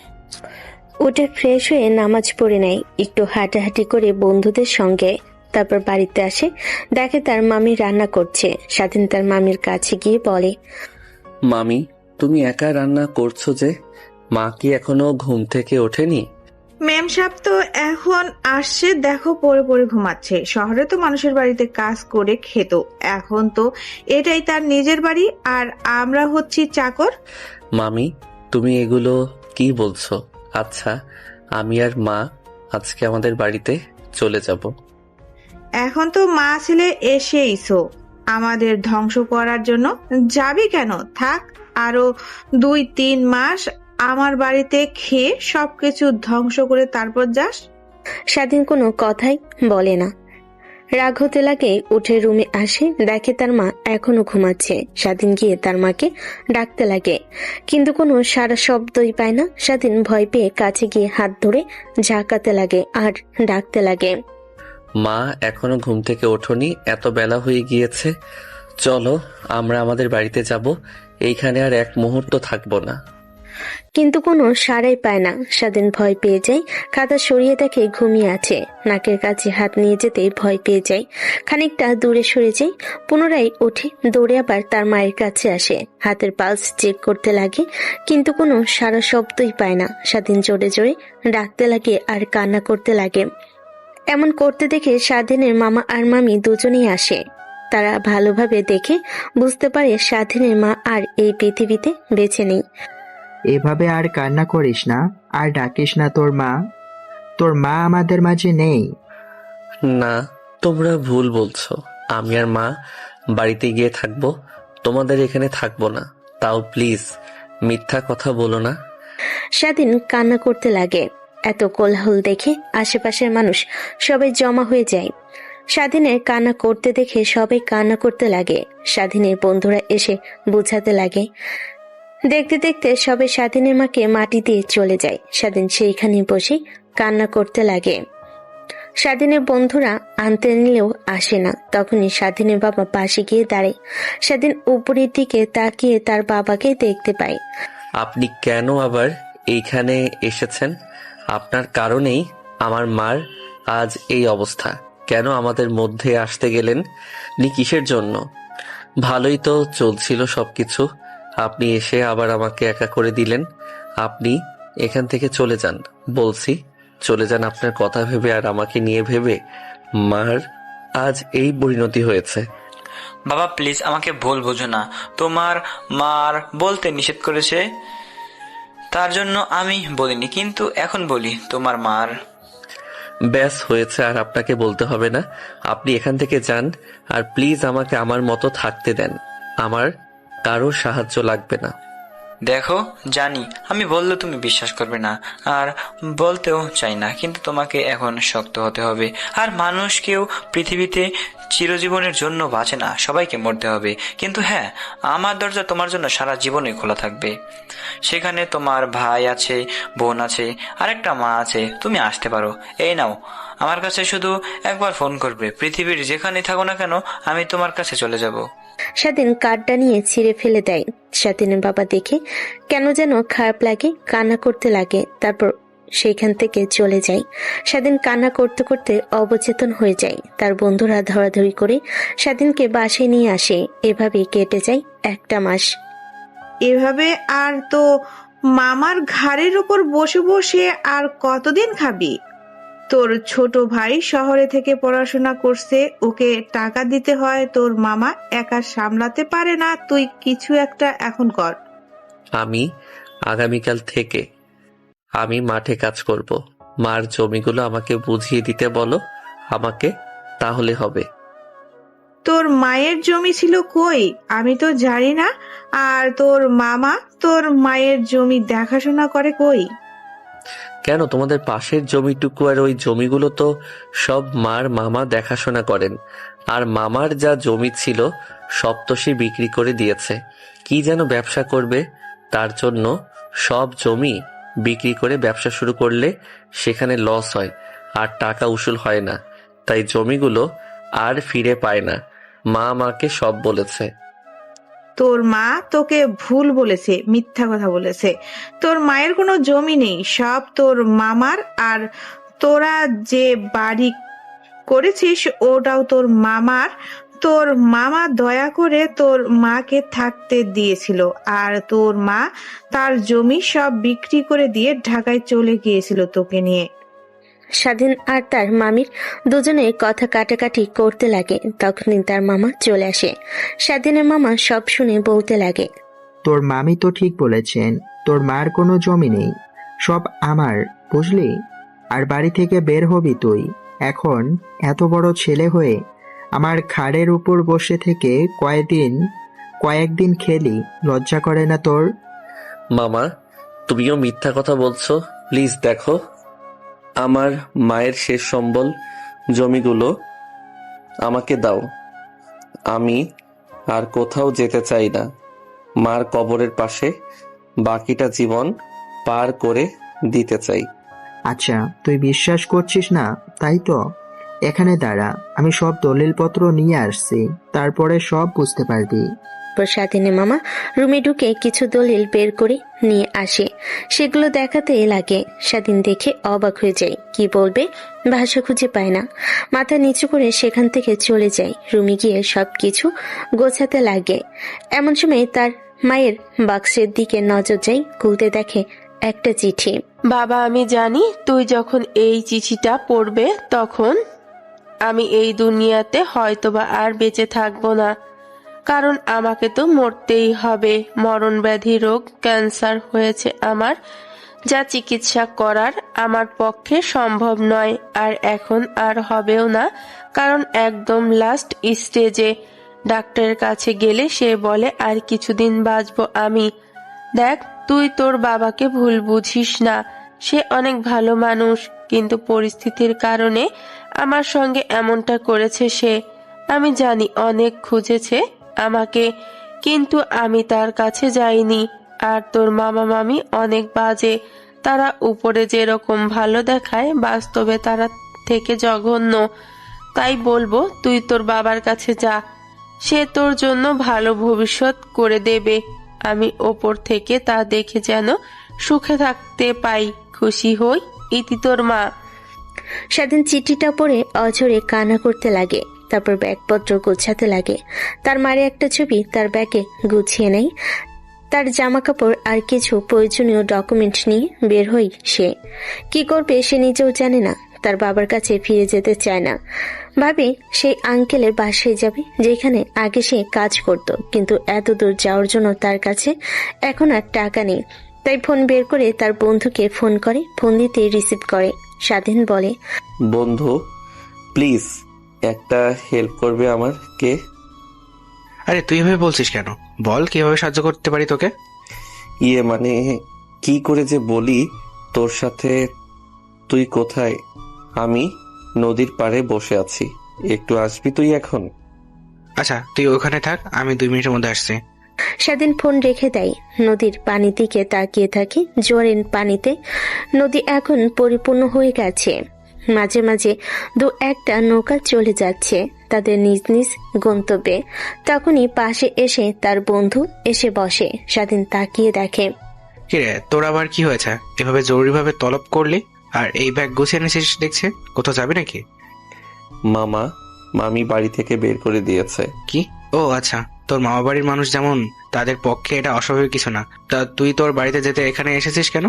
উঠে ফ্রেশ হয়ে নামাজ পড়ে নেয়, একটু হাঁটাহাঁটি করে বন্ধুদের সঙ্গে। তারপর বাড়িতে আসে, দেখে তার মামি রান্না করছে। স্বাধীন তার মামির কাছে গিয়ে বলে, মামি, তুমি একা রান্না করছো যে? মা কি এখনো ঘুম থেকে ওঠেনি? ম্যাম সাহেব তো এখন আসছে, দেখো পড়ে পড়ে ঘুমাচ্ছে। শহরে তো মানুষের বাড়িতে কাজ করে খেত, এখন তো এটাই তার নিজের বাড়ি, আর আমরা হচ্ছি চাকর। মামি, তুমি এগুলো কি বলছো? আচ্ছা, আমি আর মা আজকে আমাদের বাড়িতে চলে যাব। এখন তো মা ছেলে এসেইছো আমাদের ধ্বংস করার জন্য। যাবি কেন? থাক আরো 2-3 মাস আমার বাড়িতে খেয়ে সবকিছু ধ্বংস করে তারপর যাস। স্বাধীন কোনো কথাই বলে না। রাগ হতে লাগে, উঠে রুমে আসে, দেখে তার মা এখনো ঘুমাচ্ছে। স্বাধীন গিয়ে তার মাকে ডাকতে লাগে, কিন্তু কোনো সারা শব্দই পায় না। স্বাধীন ভয় পেয়ে কাছে গিয়ে হাত ধরে ঝাঁকাতে লাগে আর ডাকতে লাগে, মা, এখনো ঘুম থেকে ওঠোনি? এত বেলা হয়ে গিয়েছে, চলো আমরা আমাদের বাড়িতে যাব, এইখানে আর এক মুহূর্ত থাকবো না। কিন্তু কোনো সাড়াই পায় না। স্বাধীন ভয় পেয়ে যায়। খাতা সরিয়ে দেখে ঘুমিয়ে আছে। নাকের কাছে হাত নিয়ে যেতে ভয় পেয়ে যায়। খানিকটা দূরে সরে যায়। পুনরায় উঠে দৌড়ে আবার তার মায়ের কাছে আসে। হাতের পালস চেক করতে লাগে, কিন্তু কোনো সারা শব্দই পায় না। স্বাধীন জোরে জোরে ডাকতে লাগে আর কান্না করতে লাগে। এমন করতে দেখে স্বাধীনের মামা আর মামি দুজনেই আসে। তারা ভালোভাবে দেখে বুঝতে পারে স্বাধীনের মা আর এই পৃথিবীতে বেঁচে নেই। এভাবে আর কান্না করিস না, আর ডাকিস না তোর মা আমাদের মাঝে নেই। না, তোমরা ভুল বলছো। আমি আর মা বাড়িতে গিয়ে থাকবো, তোমাদের এখানে থাকবো না। তাও প্লিজ মিথ্যা কথা বলো না। স্বাধীন কান্না করতে লাগে। এত কোলাহল দেখে আশেপাশের মানুষ সবাই জমা হয়ে যায়। স্বাধীনের কান্না করতে দেখে সবাই কান্না করতে লাগে। স্বাধীনের বন্ধুরা এসে বোঝাতে লাগে। দেখতে দেখতে সবাই স্বাধীনের মাকে মাটি দিয়ে চলে যায়। স্বাধীন সেইখানে বসে কান্না করতে লাগে। স্বাধীনের বন্ধুরা আনতে নিলেও আসে না। তখনই স্বাধীনের বাবা পাশে গিয়ে দাঁড়ায়। স্বাধীন উপরের দিকে তাকিয়ে তার বাবাকে দেখতে পায়। আপনি কেন আবার এইখানে এসেছেন? আপনার কারণেই আমার মার আজ এই অবস্থা। কেন আমাদের মধ্যে আসতে গেলেন? নি কিসের জন্য? ভালোই তো চলছিল সবকিছু, আপনি এসে আবার আমাকে একা করে দিলেন। আপনি এখান থেকে চলে যান বলছি, চলে যান। আপনার কথা ভেবে আর আমাকে নিয়ে ভেবে মার আজ এই পরিণতি হয়েছে। বাবা প্লিজ আমাকে ভুল বোঝো না। তোমার মার বলতে নিষেধ করেছে, তার জন্য আমি বলিনি, কিন্তু এখন বলি তোমার মার। ব্যাস হয়েছে, আর আপনাকে বলতে হবে না। আপনি এখান থেকে যান, আর প্লিজ আমাকে আমার মতো থাকতে দেন। আমার কারো সাহায্য লাগবে না। দেখো জানি আমি বললে তুমি বিশ্বাস করবে না, আর বলতেও চাই না, কিন্তু তোমাকে এখন শক্ত হতে হবে। আর মানুষ কেউ পৃথিবীতে চিরজীবনের জন্য বাঁচে না, সবাইকে মরতে হবে। কিন্তু হ্যাঁ, আমার দরজা তোমার জন্য সারা জীবনই খোলা থাকবে। সেখানে তোমার ভাই আছে, বোন আছে, আরেকটা মা আছে। তুমি আসতে পারো। এই নাও, আমার কাছে শুধু একবার ফোন করবে। পৃথিবীর যেখানে থাকো না কেন, আমি তোমার কাছে চলে যাব। স্বাধীন কার্ডটা নিয়ে ছিঁড়ে ফেলে দেয়। স্বাধীনের বাবা দেখে কেন যেন খারাপ লাগে, কান্না করতে লাগে। তারপর সেইখান থেকে চলে যায়। স্বাধীন কান্না করতে করতে অবচেতন হয়ে যায়। তার বন্ধুরা ধরাধরি করে স্বাধীনকে বাসায় নিয়ে আসে। এভাবেই কেটে যায় একটা মাস। এভাবে আর তো মামার ঘাড়ের উপর বসে বসে আর কতদিন খাবি? তোর ছোট ভাই শহরে থেকে পড়াশোনা করছে, ওকে টাকা দিতে হয়, তোর মামা একা সামলাতে পারে না। তুই কিছু একটা এখন কর। আমি আগামীকাল থেকে আমি মাঠে কাজ করব। মার জমিগুলো আমাকে বুঝিয়ে দিতে বলো আমাকে, তাহলে হবে। তোর মায়ের জমি ছিল কই? আমি তো জানি না। আর তোর মামা তোর মায়ের জমি দেখাশোনা করে কই? কেন, তোমাদের পাশের জমিটুকু আর ওই জমিগুলো তো সব মার মামা দেখাশোনা করেন। আর মামার যা জমি ছিল সব তো সে বিক্রি করে দিয়েছে। কি যেন ব্যবসা করবে, তার জন্য সব জমি বিক্রি করে ব্যবসা শুরু করলে সেখানে লস হয় আর টাকা উসুল হয় না, তাই জমিগুলো আর ফিরে পায় না। মা আমাকে সব বলেছে। তোর মা তোকে ভুল বলেছে, মিথ্যা কথা বলেছে। তোর মায়ের কোনো জমি নেই, সব তোর মামার। আর তোরা যে বাড়ি করেছিস ওটাও তোর মামার। তোর মামা দয়া করে তোর মাকে থাকতে দিয়েছিল, আর তোর মা তার জমি সব বিক্রি করে দিয়ে ঢাকায় চলে গিয়েছিল তোকে নিয়ে। স্বাধীন আর তার মামির দুজনে কথা কাটাকাটি করতে লাগে। তখনই তার মামা চলে আসে। স্বাধীনের মামা সব শুনে বলতে লাগে, তোর মামি তো ঠিক বলেছেন, তোর মার কোনো জমি নেই, সব আমার, বুঝলি? আর বাড়ি থেকে বের হবি তুই। এখন এত বড় ছেলে হয়ে আমার ঘাড়ের উপর বসে থেকে কয়েকদিন খেলি, লজ্জা করে না তোর? মামা, তুমিও মিথ্যা কথা বলছো। প্লিজ দেখো, আমার মায়ের শেষ সম্বল জমিগুলো আমাকে দাও। আমি আর কোথাও যেতে চাই না। মার কবরের পাশে বাকিটা জীবন পার করে দিতে চাই। আচ্ছা, তুই বিশ্বাস করছিস না, তাই তো? এখানে দাঁড়া, আমি সব দলিলপত্র নিয়ে আসছি, তারপরে সব বুঝতে পারবি। স্বাধীনের মামা রুমে ঢুকে কিছু দলিল বের করে নিয়ে আসে। সেগুলো দেখাতে লাগে। স্বাধীন দেখে অবাক হয়ে যায়, কি বলবে ভাষা খুঁজে পায় না। মাথা নিচু করে সেখান থেকে চলে যায়। রুমে গিয়ে সবকিছু গোছাতে লাগে। এমন সময় তার মায়ের বাক্সের দিকে নজর যায়, খুলতে দেখে একটা চিঠি। বাবা, আমি জানি তুই যখন এই চিঠিটা পড়বে তখন আমি এই দুনিয়াতে হয়তোবা আর বেঁচে থাকবো না, কারণ আমাকে তো মরতেই হবে। মরণ ব্যাধি রোগ, ক্যান্সার হয়েছে আমার, যা চিকিৎসা করার আমার পক্ষে সম্ভব নয়, আর এখন আর হবেও না, কারণ একদম লাস্ট স্টেজে। ডাক্তারের কাছে গেলে সে বলে আর কিছুদিন বাঁচবো আমি। দেখ, তুই তোর বাবাকে ভুল বুঝিস না, সে অনেক ভালো মানুষ, কিন্তু পরিস্থিতির কারণে আমার সঙ্গে এমনটা করেছে সে। আমি জানি অনেক খুঁজেছে আমাকে, কিন্তু আমি তার কাছে যাইনি। আর তোর মামা মামি অনেক বাজে, তারা উপরে যেরকম ভালো দেখায় বাস্তবে তারা থেকে জঘন্য। তাই বলবো তুই তোর বাবার কাছে যা, সে তোর জন্য ভালো ভবিষ্যৎ করে দেবে। আমি ওপর থেকে তা দেখে যেন সুখে থাকতে পাই, খুশি হই। ইতি তোর মা। স্বাধীন চিঠিটা পড়ে অঝরে কান্না করতে লাগে। তারপর ব্যাগপত্র গোছাতে লাগে। তার মারে একটা ছবি তার ব্যাগে গুছিয়ে নেয়। তার জামা কাপড় আর কিছু প্রয়োজনীয় ডকুমেন্ট নিয়ে বের হই সে। কি করবে সে নিজেও জানে না। তার বাবার কাছে ফিরে যেতে চায় না। ভাবে সেই আঙ্কেলের বাসায় যাবে যেখানে আগে সে কাজ করত, কিন্তু এত দূর যাওয়ার জন্য তার কাছে এখন আর টাকা নেই। তাই ফোন বের করে তার বন্ধুকে ফোন করে। ফোন দিতে রিসিভ করে। স্বাধীন বলে, বন্ধু প্লিজ একটা হেল্প করবে আমার? কে? আরে তুই এভাবে বলছিস কেন? বল কিভাবে সাহায্য করতে পারি তোকে। মানে কি করে যে বলি তোর সাথে। তুই কোথায়? আমি নদীর পাড়ে বসে আছি, একটু আসবি তুই এখন? আচ্ছা তুই ওখানে থাক, আমি 2 মিনিটের মধ্যে আসছি। স্বাধীন ফোন রেখে দেয়। নদীর পানির দিকে তাকিয়ে থাকে। জোয়ারের পানিতে নদী এখন পরিপূর্ণ হয়ে গেছে। মাঝে মাঝে 2-1টা নৌকা চলে যাচ্ছে তাদের নিজ নিজ গন্তব্যে। তখনই পাশে এসে তার বন্ধু এসে বসে। স্বাধীন তাকিয়ে দেখে। কিরে, তোর আবার কি হয়েছে? এভাবে জরুরিভাবে তলব করলি আর এই ব্যাগ গুছিয়ে এনেছিস দেখছে, কোথাও যাবি নাকি? মামি বাড়ি থেকে বের করে দিয়েছে। কি? ও আচ্ছা, তোর মামা বাড়ির মানুষ যেমন, তাদের পক্ষে এটা অস্বাভাবিক কিছু না। তা তুই তোর বাড়িতে যেতে এখানে এসেছিস কেন?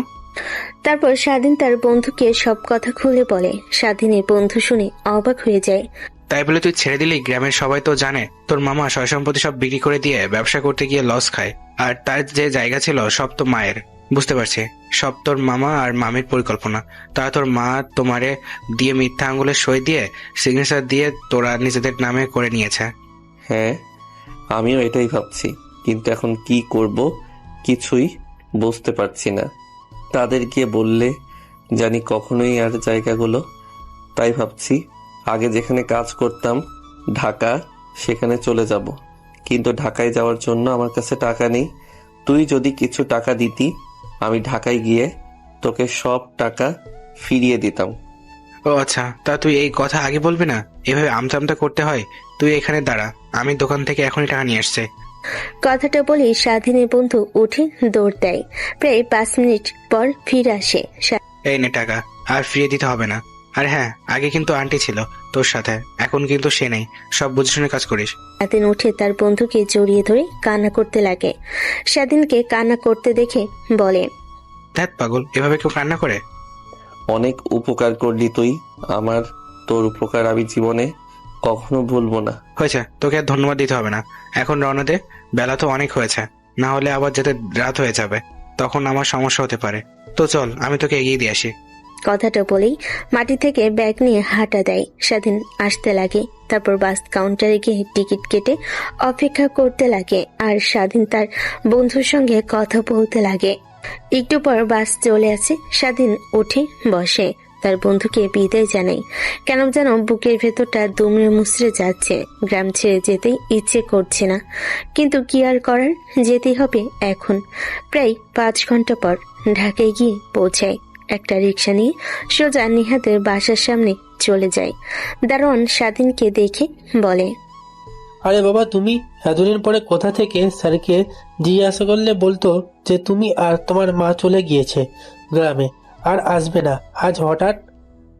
তারপর স্বাধীন তার বন্ধুকে সব কথা খুলে বলে। স্বাধীনের বন্ধু শুনে অবাক হয়ে যায়। তাই বলে তুই ছেড়ে দিলি? গ্রামের সবাই তো জানে তোর মামা সয় সম্পত্তি সব বিক্রি করে দিয়ে ব্যবসা করতে গিয়ে লস খায়, আর তার যে জায়গা ছিল সব তো মায়ের। বুঝতে পারছি, সব তোর মামা আর মামির পরিকল্পনা। তারা তোর মা তোমারে দিয়ে মিথ্যা আঙুলের সই দিয়ে সিগনেচার দিয়ে তোরা নিজেদের নামে করে নিয়েছে। হ্যাঁ, আমিও এটাই ভাবছি, কিন্তু এখন কি করব কিছুই বুঝতে পারছি না। তাদের গিয়ে বললে জানি কখনোই আর জায়গাগুলো। তাই ভাবছি আগে যেখানে কাজ করতাম ঢাকা, সেখানে চলে যাব। কিন্তু ঢাকায় যাওয়ার জন্য আমার কাছে টাকা নেই। তুই যদি কিছু টাকা দিতি, আমি ঢাকায় গিয়ে তোকে সব টাকা ফিরিয়ে দিতাম। ও আচ্ছা, তা তুই এই কথা আগে বলবি না? এভাবে আমতা করতে হয়? তুই এখানে দাঁড়া, আমি দোকান থেকে এখনই টাকা নিয়ে আসছে। কথাটা বলে স্বাধীনের বন্ধু উঠে দৌড় দেয়। প্রায় 5 মিনিট পর ফিরে আসে। এই নে টাকা, আর ফিরিয়ে দিতে হবে না। আর হ্যাঁ, আগে কিন্তু আন্টি ছিল তোর সাথে, এখন কিন্তু সে নেই। সব বুঝে শুনে কাজ করিস। স্বাধীন উঠে তার বন্ধুকে জড়িয়ে ধরে কান্না করতে লাগে। স্বাধীনকে কান্না করতে দেখে বলে, ধ্যাৎ পাগল, এভাবে কেউ কান্না করে? অনেক উপকার করলি তুই আমার, তোর উপকার আমি জীবনে কখনো ভুলবো না। হয়েছে, তোকে আর ধন্যবাদ দিতে হবে না। এখন রওনা দে, বেলা তো অনেক হয়েছে, না হলে আবার যেতে রাত হয়ে যাবে, তখন আমার সমস্যা হতে পারে। তো চল, আমি তোকে এগিয়ে দিয়ে আসি। কথাটা বলেই মাটি থেকে ব্যাগ নিয়ে হাঁটা দেয়। স্বাধীন আসতে লাগে। তারপর বাস কাউন্টারে গিয়ে টিকিট কেটে অপেক্ষা করতে লাগে। আর স্বাধীন তার বন্ধুর সঙ্গে কথা বলতে লাগে। একটু পর বাস চলে আসে। স্বাধীন উঠে বসে, তার বন্ধুকে বিদায় জানাই। কেন যেন বুকের ভেতরটা দুমড়ে মুচড়ে যাচ্ছে। গ্রাম ছেড়ে যেতেই ইচ্ছে করছে না, কিন্তু কি আর করার, যেতেই হবে এখন। প্রায় 5 ঘন্টা পর ঢাকায় গিয়ে পৌঁছায়। একটা রিক্সা নিয়ে সোজা নিহাদের বাসার সামনে চলে যায়। দারোয়ান স্বাধীনকে দেখে বলে, আরে বাবা, তুমি এতদিন পরে কোথা থেকে? স্যারকে জিজ্ঞাসা করলে বলতো যে তুমি আর তোমার মা চলে গিয়েছে গ্রামে, আর আসবে না আজ হঠাৎ।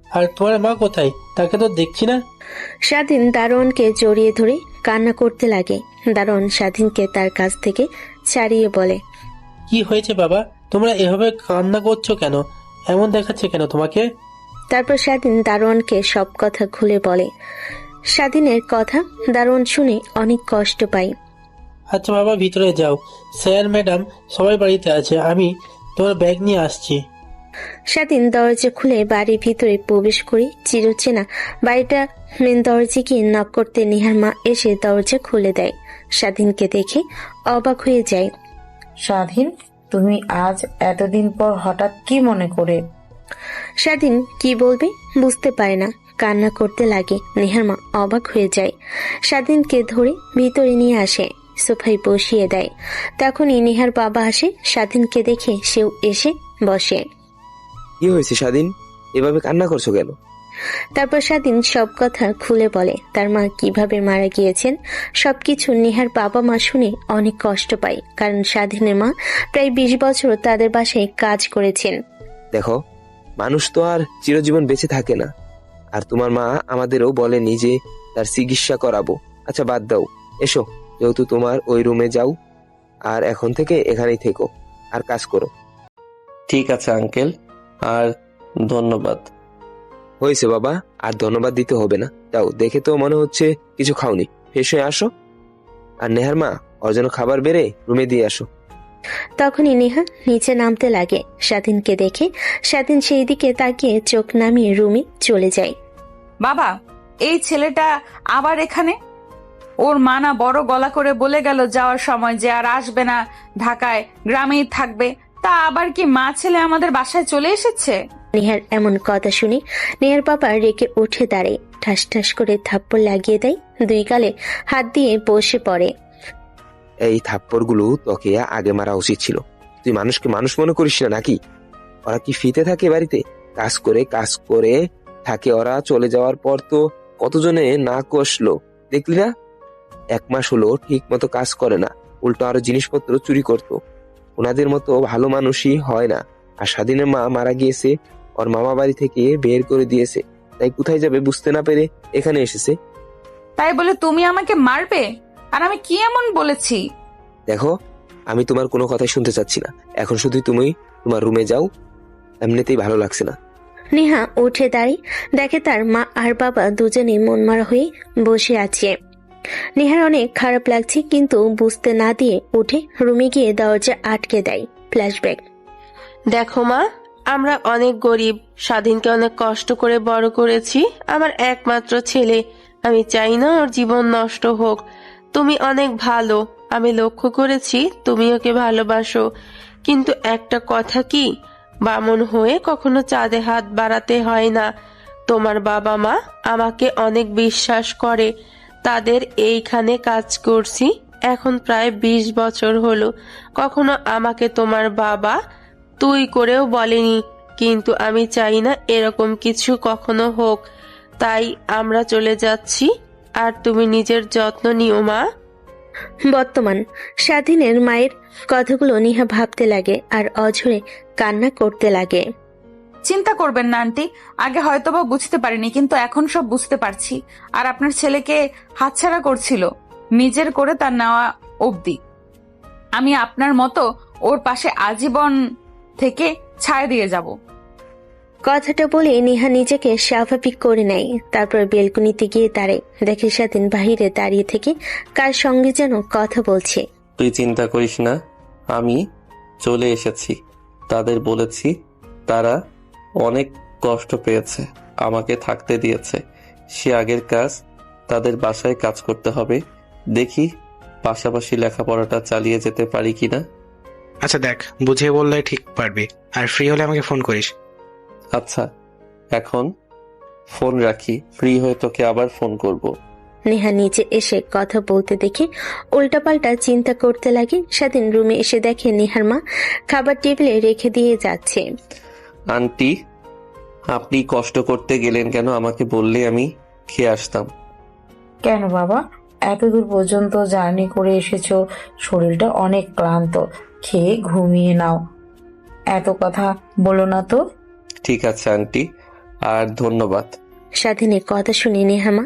আর তোমার মা কোথায়? তাকে তো দেখছি না। স্বাধীন দারোয়ানকে জড়িয়ে ধরে কান্না করতে লাগে। দারোয়ান স্বাধীনকে তার কাছ থেকে ছাড়িয়ে বলে, কি হয়েছে বাবা? তোমরা এভাবে কান্না করছো কেন? এমন দেখাচ্ছে কেন তোমাকে? তারপর স্বাধীন দারোয়ানকে সব কথা খুলে বলে। স্বাধীনের কথা দারোয়ান শুনে অনেক কষ্ট পায়। আচ্ছা বাবা, ভিতরে যাও, স্যার ম্যাডাম সবাই বাড়িতে আছে, আমি তোমার ব্যাগ নিয়ে আসছি। স্বাধীন দরজা খুলে বাড়ির ভিতরে প্রবেশ করে চিরচেনা বাড়িটা মেন দরজা গিয়ে নক করতে নিহার মা এসে দরজা খুলে দেয়। স্বাধীনকে দেখে অবাক হয়ে যায়। স্বাধীন, তুমি আজ এতদিন পর হঠাৎ কি মনে করে? স্বাধীন কি বলবে বুঝতে পারে না, কান্না করতে লাগে। নিহার মা অবাক হয়ে যায়, স্বাধীনকে ধরে ভিতরে নিয়ে আসে, সোফায় বসিয়ে দেয়। তখনই নিহার বাবা আসে, স্বাধীনকে দেখে সেও এসে বসে। কি হয়েছে স্বাধীন? এভাবে কান্না করছো কেন? তারপর স্বাধীন সব কথা খুলে বলে, তার মা কিভাবে মারা গিয়েছেন সবকিছু। নিহার বাবা মা শুনে অনেক কষ্ট পায়, কারণ স্বাধীনের মা প্রায় 20 বছর তাদের বাসায় কাজ করেছেন। দেখো, মানুষ তো আর চিরজীবন বেঁচে থাকে না। আর তোমার মা আমাদেরও বলেনি যে তার চিকিৎসা করাবো। আচ্ছা বাদ দাও, এসো, যেহেতু তোমার ওই রুমে যাও, আর এখন থেকে এখানেই থেকো আর কাজ করো। ঠিক আছে আঙ্কেল, আর ধন্যবাদ। হয়েছে বাবা, আর ধন্যবাদ দিতে হবে না। যাও, দেখে তো মনে হচ্ছে কিছু খাওনি, ফ্রেশ হয়ে আসো। আর নেহার মা, ওর জন্য খাবার বেড়ে রুমে দিয়ে আসো। তখনই নেহা নিচে নামতে লাগে। স্বাধীনকে দেখে স্বাধীন সেই দিকে তাকিয়ে চোখ নামিয়ে রুমে চলে যায়। বাবা, এই ছেলেটা আবার এখানে? ওর মা না বড় গলা করে বলে গেল যাওয়ার সময় যে আর আসবে না ঢাকায়, গ্রামেই থাকবে। তা আবার কি মা ছেলে আমাদের বাসায় চলে এসেছে? নেহার এমন কথা শুনে নেহার বাবা রেগে উঠে দাঁড়ায়, ঠাস ঠাস করে থাপ্পড় লাগিয়ে দেয়, দুই গালে হাত দিয়ে বসে পড়ে। এই থাপ্পড়গুলো তোকে আগে মারা উচিত ছিল। তুই মানুষকে মানুষ মনে করিস না নাকি? ওরা কি ফিতে থাকে বাড়িতে? কাজ করে থাকে ওরা। চলে যাওয়ার পর তো কতজনে না কষলো, দেখলি না? 1 মাস হলো ঠিক মতো কাজ করে না, উল্টো আরো জিনিসপত্র চুরি করতো। ওনাদের মতো ভালো মানুষই হয় না। আর স্বাধীনের মা মারা গিয়েছে, ওর মামা বাড়ি থেকে বের করে দিয়েছে, তাই কোথায় যাবে বুঝতে না পেরে এখানে এসেছে। তাই বলে তুমি আমাকে মারবে? আর আমি কি এমন বলেছি? দেখো, আমি তোমার কোনো কথাই শুনতে চাচ্ছি না। এখন শুধু তুমি তোমার রুমে যাও, এমনিতেই ভালো লাগছে না। নেহা উঠে দাঁড়িয়ে দেখে তার মা আর বাবা দুজনেই মনমারা হয়ে বসে আছে। নেহার অনেক খারাপ লাগছে, কিন্তু বুঝতে না দিয়ে উঠে রুমে গিয়ে দরজা আটকে দেয়। ফ্ল্যাশব্যাক। দেখো মা, আমরা অনেক গরিব, স্বাধীনকে অনেক কষ্ট করে বড় করেছি। আমার একমাত্র ছেলে, আমি চাই না ওর জীবন নষ্ট হোক। তুমি অনেক ভালো, আমি লক্ষ্য করেছি তুমি ওকে ভালোবাসো। কিন্তু একটা কথা কি, বামন হয়ে কখনো চাঁদে হাত বাড়াতে হয় না। তোমার বাবা মা আমাকে অনেক বিশ্বাস করে, তাদের এইখানে কাজ করছি এখন প্রায় 20 বছর হলো। কখনো আমাকে তোমার বাবা তুই করেও বলেনি, কিন্তু আমি চাই না এরকম কিছু কখনো হোক। তাই আমরা চলে যাচ্ছি, আর তুমি নিজের যত্ন নিও মা। বর্তমান স্বাধীনের মায়ের কথাগুলো নিহা ভাবতে লাগে আর অঝরে কান্না করতে লাগে। চিন্তা করবেন না আন্টি, আগে হয়তোবা বুঝতে পারিনি, কিন্তু এখন সব বুঝতে পারছি। আর আপনার ছেলেকে হাতছাড়া করছিল, নিজের করে তার নেওয়া অবধি। আমি আপনার মতো ওর পাশে আজীবন থেকে ছায়া দিয়ে যাব। কথাটা বলে নেহা নিজেকে স্বাভাবিক করে নেয়। তারপর বেলকনিতে গিয়ে দাঁড়ায়, দেখে স্বাধীন বাহিরে দাঁড়িয়ে থেকে কার সঙ্গে যেন কথা বলছে। তুই চিন্তা করিস না, আমি চলে এসেছি। তাদের বলেছি, তারা অনেক কষ্ট পেয়েছে, আমাকে থাকতে দিয়েছে। সে আগের কাজ, তাদের বাসায় কাজ করতে হবে। দেখি পাশাপাশি লেখাপড়াটা চালিয়ে যেতে পারি কিনা। আচ্ছা দেখ, বুঝিয়ে বললে ঠিক পারবি। আর ফ্রি হলে আমাকে ফোন করিস। আচ্ছা, এখন ফোন রাখি, ফ্রি হয়ে তোকে আবার ফোন করব। নেহা নিচে এসে কথা বলতে দেখে উল্টাপাল্টা চিন্তা করতে লাগে। স্বাধীন রুমে এসে দেখে নেহার মা খাবার টেবিলে রেখে দিয়ে যাচ্ছে। আন্টি, আপনি কষ্ট করতে গেলেন কেন? আমাকে বললে আমি খেয়ে আসতাম। কেন বাবা, এত দূর পর্যন্ত জার্নি করে এসেছো, শরীরটা অনেক ক্লান্ত, খেয়ে ঘুমিয়ে নাও। এত কথা বলো না তো। ঠিক আছে আন্টি, আর ধন্যবাদ। স্বাধীনের কথা শুনে নেহামা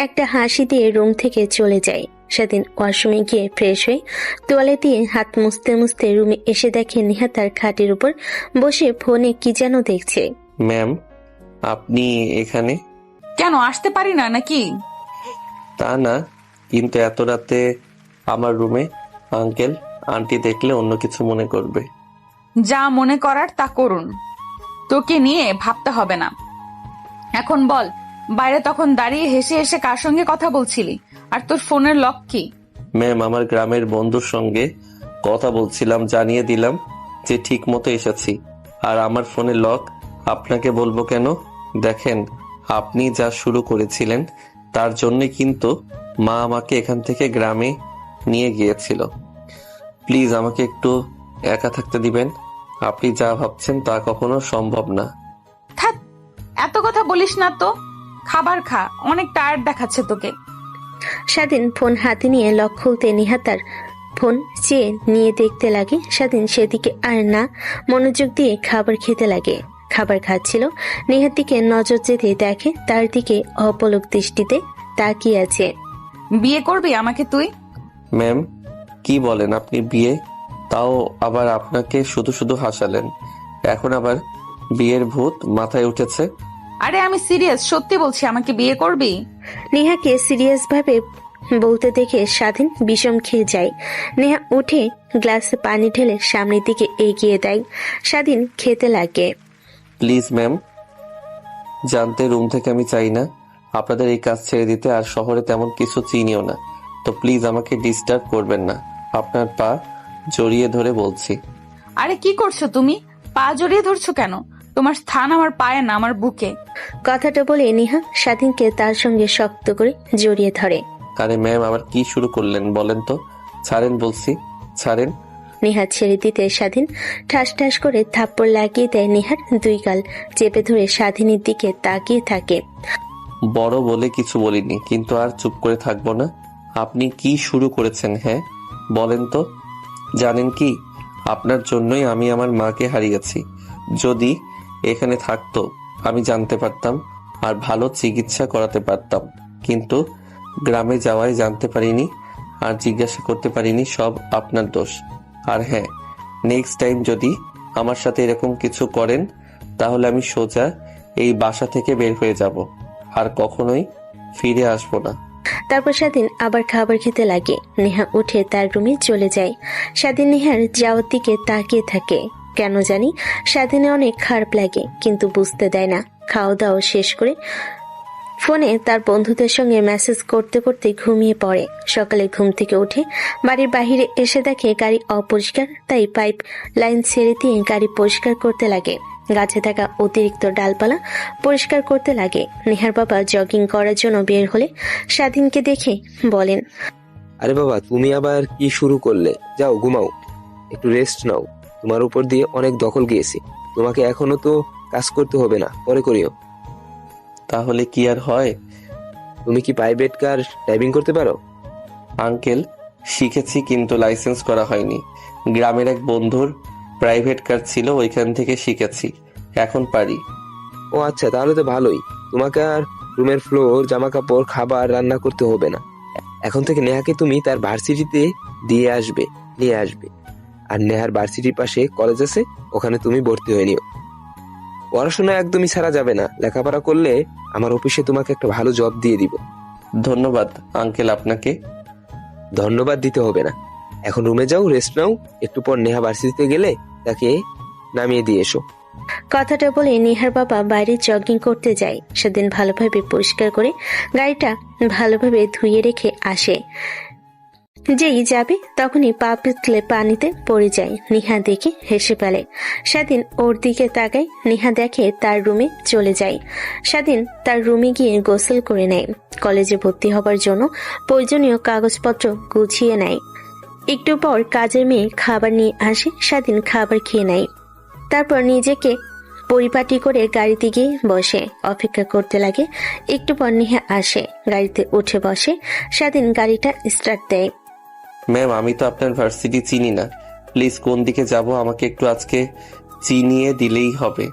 একটা হাসি দিয়ে রুম থেকে চলে যায়। স্বাধীন ওয়াশরুমে গিয়ে ফ্রেশ হয়ে তোয়ালে দিয়ে হাত মুছতে মুছতে রুমে এসে দেখে নেহা তার খাটের উপর বসে ফোনে কি যেন দেখছে। ম্যাম, আপনি এখানে? কেন আসতে পারি না নাকি? তা না, কিন্তু এত রাতে আমার রুমে আঙ্কেল আন্টি দেখলে অন্য কিছু মনে করবে। যা মনে করার তা করুন, তোকে নিয়ে ভাবতে হবে না। এখন বল, বাইরে তখন দাঁড়িয়ে হেসে হেসে কার সঙ্গে কথা বলছিলি? আর তোর ফোনের লক কি? ম্যাম, আমার গ্রামের বন্ধুর সঙ্গে কথা বলছিলাম, জানিয়ে দিলাম যে ঠিক মতো এসেছি। আর আমার ফোনে লক আপনাকে বলবো কেন? দেখেন, আপনি যা শুরু করেছিলেন তার জন্যই কিন্তু মা আমাকে এখান থেকে গ্রামে নিয়ে গিয়েছিল। প্লিজ আমাকে একটু একা থাকতে দিবেন। আপনি যা ভাবছেন তা কখনো সম্ভব না। থাক, এত কথা বলিস না তো। খাবার খা, অনেক টায়ার্ড দেখাচ্ছে তোকে। স্বাধীন ফোন হাতে নিয়ে লক খুলতে নেহা তার ফোন চেয়ে নিয়ে দেখতে লাগে। স্বাধীন সেদিকে আর না মনোযোগ দিয়ে খাবার খেতে লাগে। খাবার খাচ্ছিল, নেহার দিকে নজর যেতে দেখে তার দিকে অপলক দৃষ্টিতে তাকিয়ে আছে। বিয়ে করবি আমাকে তুই? ম্যাম, কি বলেন আপনি? বিয়ে? তাও আবার আপনাকে শুধু শুধু হাসালেন, এখন আবার বিয়ের ভূত মাথায় উঠেছে? আরে আমি সিরিয়াস, সত্যি বলছি, আমাকে বিয়ে করবি? নেহাকে সিরিয়াস ভাবে বলতে দেখে স্বাধীন বিষম খেয়ে যায়। নেহা উঠে গ্লাসে পানি ঢেলে সামনের দিকে এগিয়ে দেয়। স্বাধীন খেতে লাগে। প্লিজ ম্যাম, জানতে রুম থেকে আমি চাই না আপনাদের এই কাজ ছেড়ে দিতে, আর শহরে তেমন কিছু চিনিও না, তো প্লিজ আমাকে ডিস্টার্ব করবেন না। আপনার পা জড়িয়ে ধরে বলছি। আরে কি করছো তুমি? পা জড়িয়ে ধরছো কেন? তোমার স্থান আমার পায়ে না, আমার বুকে। কথাটা বলে নেহা স্বাধীনকে তার সঙ্গে শক্ত করে জড়িয়ে ধরে। আরে ম্যাম, আবার কি শুরু করলেন বলেন তো? ছাড়েন বলছি, ছাড়েন। নেহা ছেড়ে দিতে স্বাধীন ঠাস ঠাস করে থাপ্পড় লাগিয়ে দেয় নেহার দুই গাল চেপে ধরে স্বাধীনের দিকে তাকিয়ে থাকে। বড় বলে কিছু বলিনি, কিন্তু আর চুপ করে থাকবো না। আপনি কি শুরু করেছেন? হ্যাঁ বলেন তো। জানেন কি, আপনার জন্যই আমি আমার মাকে হারিয়েছি। যদি এখানে থাকতো আমি জানতে পারতাম আর ভালো চিকিৎসা করাতে পারতাম, কিন্তু গ্রামে যাওয়ায় জানতে পারিনি আর জিজ্ঞাসা করতে পারিনি। সব আপনার দোষ। আর হ্যাঁ, নেক্সট টাইম যদি আমার সাথে এরকম কিছু করেন তাহলে আমি সোজা এই বাসা থেকে বের হয়ে যাব আর কখনোই ফিরে আসবো না। তারপর স্বাধীন আবার খাবার খেতে লাগে। নেহা উঠে তার রুমে চলে যায়। স্বাধীন নেহার যাওয়ার দিকে তাকিয়ে থাকে। কেন জানি স্বাধীনে অনেক খারাপ লাগে, কিন্তু বুঝতে দেয় না। খাওয়া দাওয়া শেষ করে ফোনে তার বন্ধুদের সঙ্গে মেসেজ করতে করতে ঘুমিয়ে পড়ে। সকালে ঘুম থেকে উঠে বাড়ির বাহিরে এসে দেখে গাড়ি অপরিষ্কার, তাই পাইপ লাইন ছেড়ে দিয়ে গাড়ি পরিষ্কার করতে লাগে। গাছে থাকা অতিরিক্ত ডালপালা পরিষ্কার করতে লাগে। নেহার বাবা জগিং করার জন্য বের হলে স্বাধীনকে দেখে বলেন, আরে বাবা, তুমি আবার কি শুরু করলে? যাও ঘুমাও, একটু রেস্ট নাও। তোমার উপর দিয়ে অনেক দখল গিয়েছি, তোমাকে এখনো তো কাজ করতে হবে না, পরে করিও। তাহলে কি আর হয়? তুমি কি প্রাইভেট কার ড্রাইভিং করতে পারো? আঙ্কেল, শিখেছি কিন্তু লাইসেন্স করা হয়নি। গ্রামের এক বন্ধুর প্রাইভেট কার ছিল, ওইখান থেকে শিখেছি, এখন পারি। ও আচ্ছা, তাহলে তো ভালোই। তোমাকে আর রুমের ফ্লোর, জামা কাপড়, খাবার রান্না করতে হবে না। এখন থেকে নেহাকে তুমি তার ভার্সিটিতে নিয়ে আসবে। আর নেহার ভার্সিটির পাশে কলেজ আছে, ওখানে তুমি ভর্তি হয়ে নিও। পড়াশোনা একদমই ছাড়া যাবে না, লেখাপড়া করলে আমার অফিসে তোমাকে একটা ভালো জব দিয়ে দিব। ধন্যবাদ আঙ্কেল আপনাকে। ধন্যবাদ দিতে হবে না, এখন রুমে যাও, রেস্ট নাও। একটু পর নেহা ভার্সিটিতে গেলে তাকে নামিয়ে দিয়ে এসো। কথাটা বলে নেহার বাবা বাইরে জগিং করতে যায়। সেদিন ভালোভাবে পরিষ্কার করে গাড়িটা ভালোভাবে ধুয়ে রেখে আসে। যেই যাবে তখনই পা পিছলে পানিতে পড়ে যায়। নেহা দেখে হেসে ফেলে। স্বাধীন ওর দিকে তাকায়। নেহা দেখে তার রুমে চলে যায়। স্বাধীন তার রুমে গিয়ে গোসল করে নেয়। কলেজে ভর্তি হবার জন্য প্রয়োজনীয় কাগজপত্র গুছিয়ে নেয়। একটু পর কাজের মেয়ে খাবার নিয়ে আসে। স্বাধীন খাবার খেয়ে নেয়। তারপর নিজেকে পরিপাটি করে গাড়িতে গিয়ে বসে অপেক্ষা করতে লাগে। একটু পর নেহা আসে, গাড়িতে উঠে বসে। স্বাধীন গাড়িটা স্টার্ট দেয়। ম্যাম, আমি তো আপনার ভার্সিটি চিনি না, প্লিজ কোন দিকে যাব আমাকে একটু আজকে চিনিয়ে দিলেই হবে।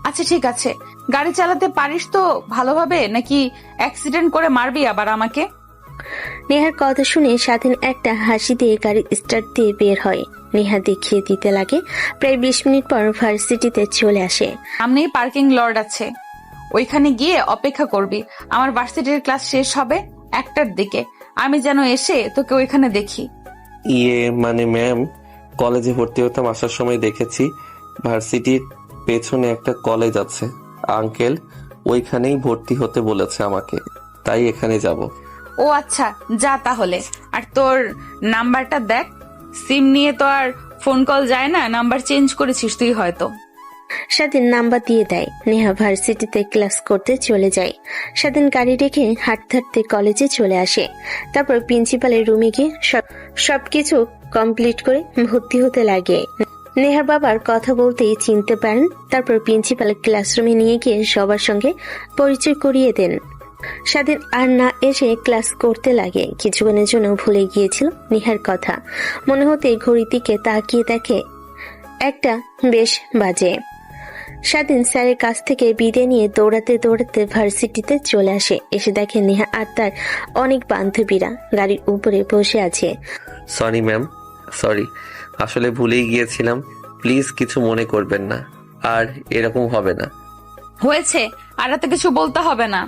আচ্ছা ঠিক আছে, গাড়ি চালাতে পারিস তো ভালোভাবে, নাকি অ্যাক্সিডেন্ট করে মারবি আবার আমাকে? নেহার কথা শুনে স্বাধীন একটা হাসি দিয়ে গাড়ি স্টার্ট দিয়ে বের হয়। নেহা দেখিয়ে দিতে লাগে। প্রায় 20 মিনিট পর ভার্সিটিতে চলে আসে। সামনেই পার্কিং লট আছে, ওইখানে গিয়ে অপেক্ষা করবি। আমার ভার্সিটির ক্লাস শেষ হবে 1টার দিকে, আমি যেন এসে তোকে ওইখানে দেখি। মানে ম্যাম, কলেজে ভর্তি হতাম, আসার সময় দেখেছি ভার্সিটির পেছনে একটা কলেজ আছে। আঙ্কেল ওইখানেই ভর্তি হতে বলেছে আমাকে, তাই এখানে যাব। ও আচ্ছা, যা তাহলে। আর তোর নাম্বারটা দেখ, সিম নিয়ে তো আর ফোন কল যায় না, নাম্বার চেঞ্জ করেছিস তুই হয়তো। স্বাধীন নাম্বার দিয়ে দেয়। নেহা ভার্সিটিতে ক্লাস করতে চলে যায়। স্বাধীন গাড়ি রেখে হাঁটতে হাঁটতে কলেজে চলে আসে। তারপর প্রিন্সিপালের রুমে গিয়ে সবকিছু কমপ্লিট করে ভর্তি হতে লাগে। নেহার বাবার কথা বলতেই চিনতে পারেন। তারপর প্রিন্সিপাল ক্লাসরুমে নিয়ে গিয়ে সবার সঙ্গে পরিচয় করিয়ে দেন। স্বাধীন আর না এসে ক্লাস করতে লাগে। কিছুক্ষণের জন্য ভুলে গিয়েছিল নেহার কথা। মনে হতে ঘড়ির দিকে তাকিয়ে দেখে 1টা বেশ বাজে। স্বাধীন স্যারের কাছ থেকে বিদায় নিয়ে দৌড়াতে দৌড়াতে ভার্সিটিতে চলে আসে। এসে দেখে নেহা আর তার অনেক বান্ধবীরা গাড়ির উপরে বসে আছে। সরি ম্যাম, সরি, আসলে ভুলেই গিয়েছিলাম, প্লিজ কিছু মনে করবেন না, আর এরকম হবে না। হয়েছে, আর এত কিছু বলতে হবে না।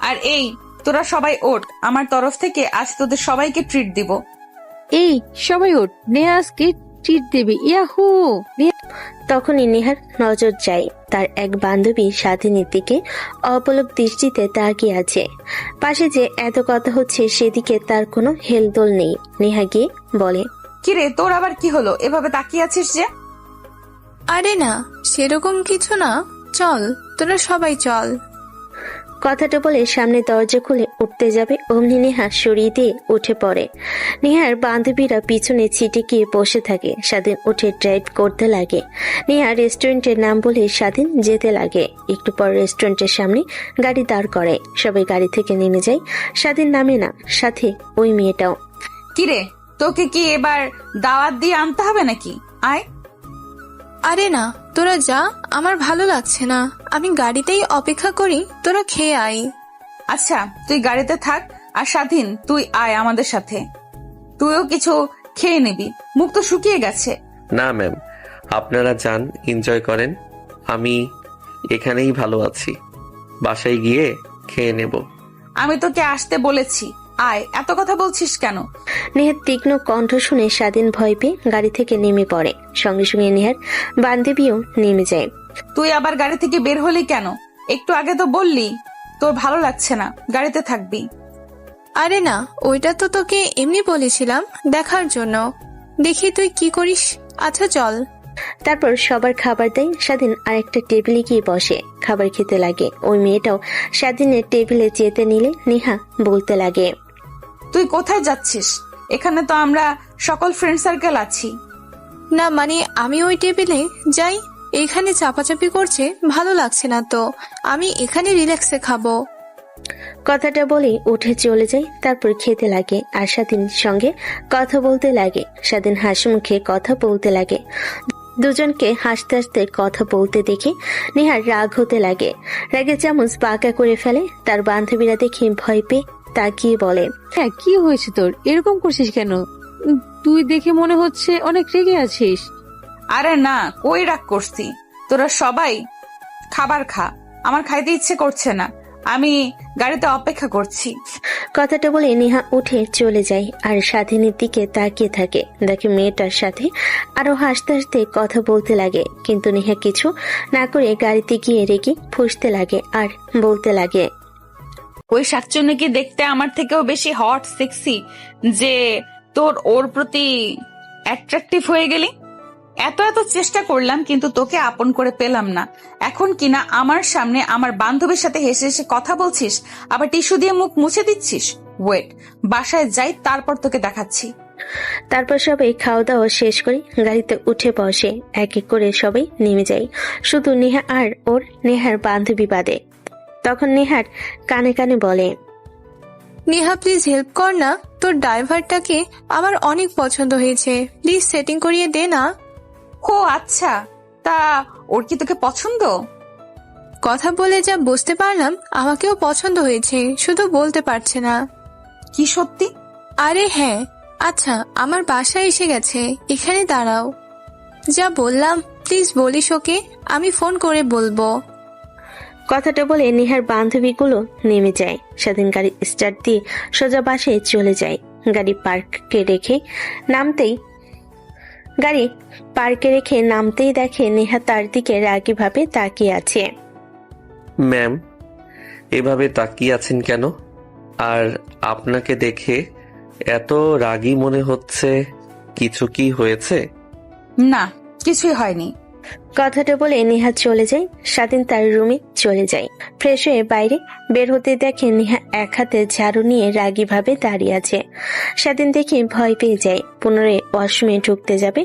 আর এই, তোরা সবাই ওঠ, আমার তরফ থেকে আজ তোদের সবাইকে ট্রিট দিব। এই সবাই ওঠ, নেহা আজকে ট্রিট দেবে, ইয়াহু। তখনই নেহার নজর যায় তার এক বান্ধবী স্বাধীনের দিকে অপলক দৃষ্টিতে তাকিয়ে আছে। পাশে যে এত কথা হচ্ছে সেদিকে তার কোনো হেলদোল নেই। নেহা গিয়ে বলে, কিরে, তোর আবার কি হলো, এভাবে তাকিয়ে আছিস যে? আরে না, সেরকম কিছু না, চল তোরা সবাই চল। কথাটা বলে সামনে দরজা খুলে উঠতে যাবে, অমনি নেহা সরিয়ে দিয়ে উঠে পড়ে। নেহার বান্ধবীরা পিছনে ছিটে গিয়ে বসে থাকে। স্বাধীন উঠে ড্রাইভ করতে লাগে। নেহা রেস্টুরেন্টের নাম বলে স্বাধীন যেতে লাগে। একটু পর রেস্টুরেন্টের সামনে গাড়ি দাঁড় করে। সবাই গাড়ি থেকে নেমে যায়। স্বাধীন নামে না, সাথে ওই মেয়েটাও। কিরে, তোকে কি এবার দাওয়াত দিয়ে আনতে হবে নাকি? আয়। আরে না, তোরা যা, আমার ভালো লাগছে না, আমি গাড়িতেই অপেক্ষা করি, তোরা খেয়ে আয়। আচ্ছা, তুই গাড়িতে থাক, আর স্বাধীন তুই আয় আমাদের সাথে, তুইও কিছু খেয়ে নিবি, মুখ তো শুকিয়ে গেছে। না ম্যাম, আপনারা যান, এনজয় করেন, আমি এখানেই ভালো আছি, বাসায় গিয়ে খেয়ে নেব। আমি তোকে আসতে বলেছি, আয়, এত কথা বলছিস কেন? নেহার তীক্ষ্ণ কণ্ঠ শুনে স্বাধীন ভয় পেয়ে গাড়ি থেকে নেমে পড়ে। সঙ্গে সঙ্গে নেহার বান্ধবীও নেমে যায়। তুই আবার গাড়ি থেকে বের হলি কেন? একটু আগে তো বললি তোর ভালো লাগছে না, গাড়িতে থাকবি। আরে না, ওইটা তো তোকে এমনি বলেছিলাম, দেখার জন্য, দেখি তুই কি করিস। আচ্ছা চল। তারপর সবার খাবার দেয়। স্বাধীন আরেকটা টেবিলে গিয়ে বসে খাবার খেতে লাগে। ওই মেয়েটাও স্বাধীনের টেবিলে যেতে নিলে নেহা বলতে লাগে, তুই কোথায় যাচ্ছিস? এখানে তো আমরা সকল ফ্রেন্ড সার্কেল আছি। না মানে আমি ওই টেবিলে যাই, এখানে চাপাচাপি করছে, ভালো লাগছে না তো, আমি এখানে রিল্যাক্সে খাবো। কথাটা বলে উঠে চলে যায়। তারপর খেতে লাগে আর স্বাধীনের সঙ্গে কথা বলতে লাগে। স্বাধীন হাসি মুখে কথা বলতে লাগে। দুজনকে হাসতে হাসতে কথা বলতে দেখে নেহার রাগ হতে লাগে। রাগে চামচ বাঁকা করে ফেলে। তার বান্ধবীরা দেখে ভয় পেয়ে তাকিয়ে বলে, হ্যাঁ কি হয়েছে তোর, এরকম করছিস কেন? তুই দেখে মনে হচ্ছে অনেক রেগে আছিস। আরে না, কই রাগ করছি, তোরা সবাই খাবার খা, আমার খাইতে ইচ্ছে করছে না, আমি গাড়িতে অপেক্ষা করছি। কথাটা বলে নেহা উঠে চলে যায় আর স্বাধীনের দিকে তাকিয়ে থাকে। দেখে মেয়েটার সাথে আরো হাসতে হাসতে কথা বলতে লাগে, কিন্তু নেহা কিছু না করে গাড়িতে গিয়ে রেগে ফুঁসতে লাগে আর বলতে লাগে, ওই শাকচুন্নিকে দেখতে আমার থেকেও বেশি হট সেক্সি যে তোর ওর প্রতি অ্যাট্রাকটিভ হয়ে গেলি। এত এত চেষ্টা করলাম কিন্তু তোকে আপন করে পেলাম না। এখন কিনা আমার সামনে আমার বান্ধবীর সাথে হেসে হেসে কথা বলছিস, আবার টিস্যু দিয়ে মুখ মুছে দিচ্ছিস। ওয়েট, বাসায় যাই, তারপর তোকে দেখাচ্ছি। তারপর সবাই খাওয়া দাওয়া শেষ করে গাড়িতে উঠে বসে। এক এক করে সবাই নেমে যায়, শুধু নেহা আর ওর নেহার বান্ধবী বাদে। তখন নেহার কানে কানে বলে, নেহা প্লিজ হেল্প কর না, তোর ড্রাইভারটাকে আমার অনেক পছন্দ হয়েছে, প্লিজ সেটিং করিয়ে দে না। ও আচ্ছা, তা ওর কি তোকে পছন্দ? কথা বলে যা বুঝতে পারলাম আমাকেও পছন্দ হয়েছে, শুধু বলতে পারছে না। কি সত্যি? আরে হ্যাঁ। আচ্ছা, আমার বাসায় এসে গেছে, এখানে দাঁড়াও। যা বললাম প্লিজ বলিস ওকে, আমি ফোন করে বলবো। কথাটা বলে নেহার বান্ধবীগুলো নেমে যায়। স্বাধীন গাড়ি স্টার্ট দিয়ে সোজা বাসায় চলে যায়। গাড়ি পার্কে রেখে নামতেই দেখে নেহা তার দিকে রাগীভাবে তাকিয়ে আছে। ম্যাম, এভাবে তাকিয়ে আছেন কেন? আর আপনাকে দেখে এত রাগী মনে হচ্ছে, কিছু কি হয়েছে? না, কিছুই হয়নি। কথাটা বলে নেহা চলে যায়। স্বাধীন তার রুমে চলে যায়। ফ্রেশ হয়ে বাইরে বের হতে দেখে নেহা এক হাতে ঝাড়ু নিয়ে রাগীভাবে দাঁড়িয়ে আছে। স্বাধীন দেখে ভয় পেয়ে যায়। পুনরায় ওয়াশরুমে ঢুকতে যাবে,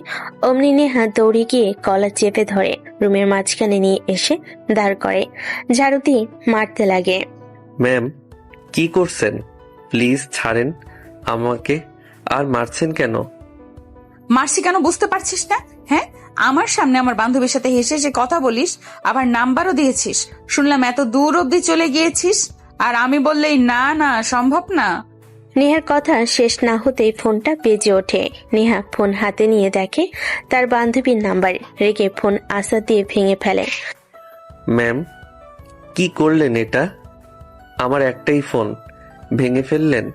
অমনি নেহা দৌড়ে গিয়ে কলার চেপে ধরে রুমের মাঝখানে নিয়ে এসে দাঁড় করে, ঝাড়ু দিয়ে মারতে লাগে। ম্যাম, কি করছেন? প্লিজ ছাড়েন আমাকে। আর মারছেন কেন? মারছি কেন বুঝতে পারছিস না? হ্যাঁ, আমার সামনে আমার বান্ধবীর সাথে হেসে হেসে কথা বলিস, আবার নাম্বারও দিয়েছিস। শুনলাম এত দূর অব্দি চলে গিয়েছিস, আর আমি বললেই না না সম্ভব না। নেহার কথা শেষ না হতেই ফোনটা বেজে ওঠে। নেহা ফোন হাতে নিয়ে দেখে তার বান্ধবীর নাম্বার। রেগে ফোন আশা দিয়ে ভেঙে ফেলে। ম্যাম, কি করলেন এটা? আমার একটাই ফোন ভেঙে ফেললেন।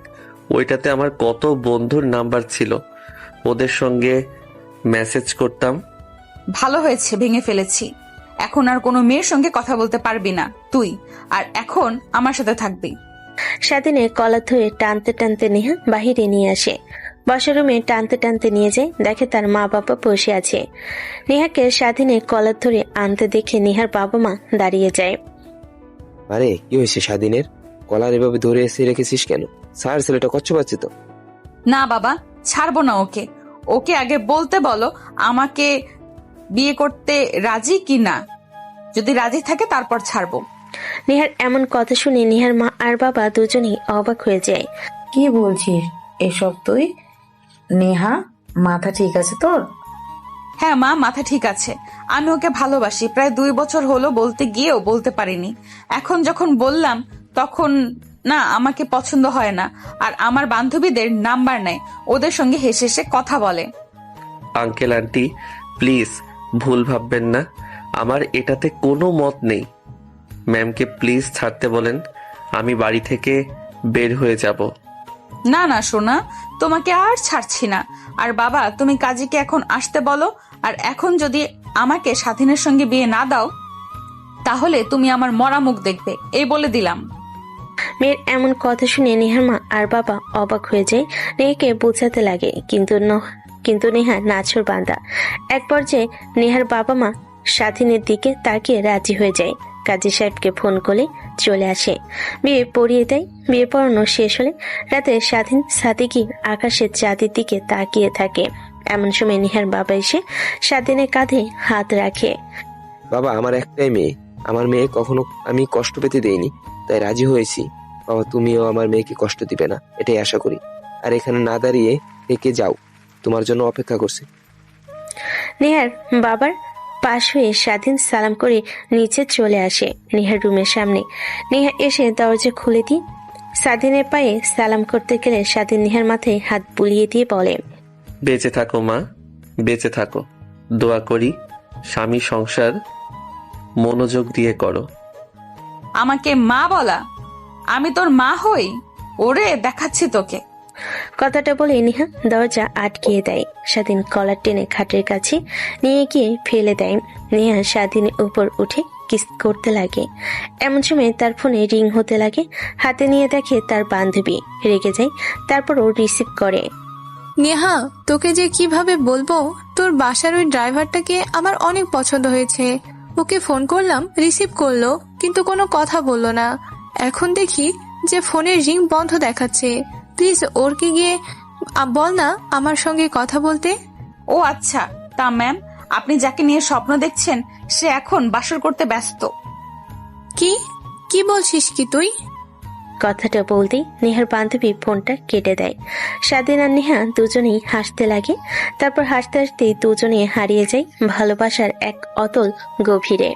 ওইটাতে আমার কত বন্ধুর নাম্বার ছিল, ওদের সঙ্গে মেসেজ করতাম। ভালো হয়েছে ভেঙে ফেলেছি। এখন আর কোনো মেয়ের সঙ্গে কথা বলতে পারবি না তুই, আর এখন আমার সাথে থাকবি। স্বাধীনে কলার ধরে টানতে টানতে নেহা বাহিরে নিয়ে আসে। বসার রুমে টানতে টানতে নিয়ে যায়, দেখে তার মা বাবা বসে আছে। নেহাকে স্বাধীনে কলার ধরে আনতে দেখে নেহার বাবা মা দাঁড়িয়ে যায়। আরে কি হয়েছে স্বাধীনের? কলার এভাবে ধরে এসে রেখেছিস কেন? স্যার, ছেলেটা কষ্ট পাচ্ছে তো। না বাবা, ছাড়বো না ওকে। ওকে আগে বলতে বলো আমাকে বিয়ে করতে রাজি কি না। যদি রাজি থাকে তারপর ছাড়বো। নেহার এমন কথা শুনে নেহার মা আর বাবা দুজনেই অবাক হয়ে যায়। কি বলছিস এসব তুই? নেহা, মাথা ঠিক আছে তোর? হ্যাঁ মা, মাথা ঠিক আছে। আমি ওকে ভালোবাসি, প্রায় 2 বছর হলো বলতে গিয়েও বলতে পারিনি। এখন যখন বললাম তখন না আমাকে পছন্দ হয় না, আর আমার বান্ধবীদের নাম্বার নেয়, ওদের সঙ্গে হেসে হেসে কথা বলে। আঙ্কেল আন্টি, প্লিজ ভুল ভাববেন না, আমার এটাতে কোনো মত নেই। ম্যামকে প্লিজ ছাড়তে বলেন, আমি বাড়ি থেকে বের হয়ে যাব। না না সোনা, তোমাকে আর ছাড়ছি না। আর বাবা, তুমি কাজীকে এখন আসতে বলো। আর এখন যদি আমাকে স্বাধীনের সঙ্গে বিয়ে না দাও, তাহলে তুমি আমার মরা মুখ দেখবে, এই বলে দিলাম। মেয়ের এমন কথা শুনে নেহার মা আর বাবা অবাক হয়ে যায়। নেহাকে বোঝাতে লাগে, কিন্তু নেহা নাছোড় বান্দা। এক পর্যায়ে নেহার বাবা মা স্বাধীনের দিকে তাকিয়ে রাজি হয়ে যায়। কাজী সাহেবকে ফোন করে চলে আসে, বিয়ে পড়িয়ে দেয়। বিয়ে পড়ানো শেষ হলে রাতে স্বাধীন সাদিকি আকাশের চাঁদের দিকে তাকিয়ে থাকে। এমন সময় নেহার বাবা এসে স্বাধীনের কাঁধে হাত রাখে। বাবা, আমার একটাই মেয়ে, আমার মেয়ে কখনো আমি কষ্ট পেতে দেইনি, তাই রাজি হয়েছি। বাবা, তুমিও আমার মেয়েকে কষ্ট দিবে না, এটাই আশা করি। আর এখানে না দাঁড়িয়ে থেকে যাও, তোমার জন্য অপেক্ষা করছি। নেহার বাবার পাশ হয়ে স্বাধীন সালাম করে নিচে চলে আসে নেহার রুমের সামনে। নেহা এসে দরজা খুলে দিয়ে স্বাধীনের পায়ে সালাম করতে গেলে স্বাধীন নেহার মাথায় হাত বুলিয়ে দিয়ে বলে, বেঁচে থাকো মা, বেঁচে থাকো। দোয়া করি স্বামী সংসার মনোযোগ দিয়ে করো। আমাকে মা বলা? আমি তোর মা হই? ওরে দেখাচ্ছি তোকে। কথাটা বলে নেহা দরজা আটকিয়ে দেয়। স্বাধীন কলার টেনে খাটের কাছে নিয়ে গিয়ে ফেলে দেয়। নেহা স্বাধীনের উপর উঠে কিস করতে লাগে। এমন সময় তার ফোনে রিং হতে লাগে। হাতে নিয়ে দেখে তার বান্ধবী। রেগে যায়, তারপর ও রিসিভ করে। নেহা, তোকে যে কিভাবে বলবো, তোর বাসার ওই ড্রাইভারটাকে আমার অনেক পছন্দ হয়েছে। ওকে ফোন করলাম, রিসিভ করলো, কিন্তু কোনো কথা বললো না। এখন দেখি যে ফোনের রিং বন্ধ দেখাচ্ছে। প্লিজ ওরকে গিয়ে বল না আমার সঙ্গে কথা বলতে। ও আচ্ছা, তা ম্যাম আপনি যাকে নিয়ে স্বপ্ন দেখছেন সে এখন বাসর করতে ব্যস্ত। কি কি বলছিস কি তুই? কথাটা বলতেই নেহার বান্ধবী ফোনটা কেটে দেয়। স্বাধীন আর নেহা দুজনেই হাসতে লাগে। তারপর হাসতে হাসতে দুজনে হারিয়ে যায় ভালোবাসার এক অতল গভীরে।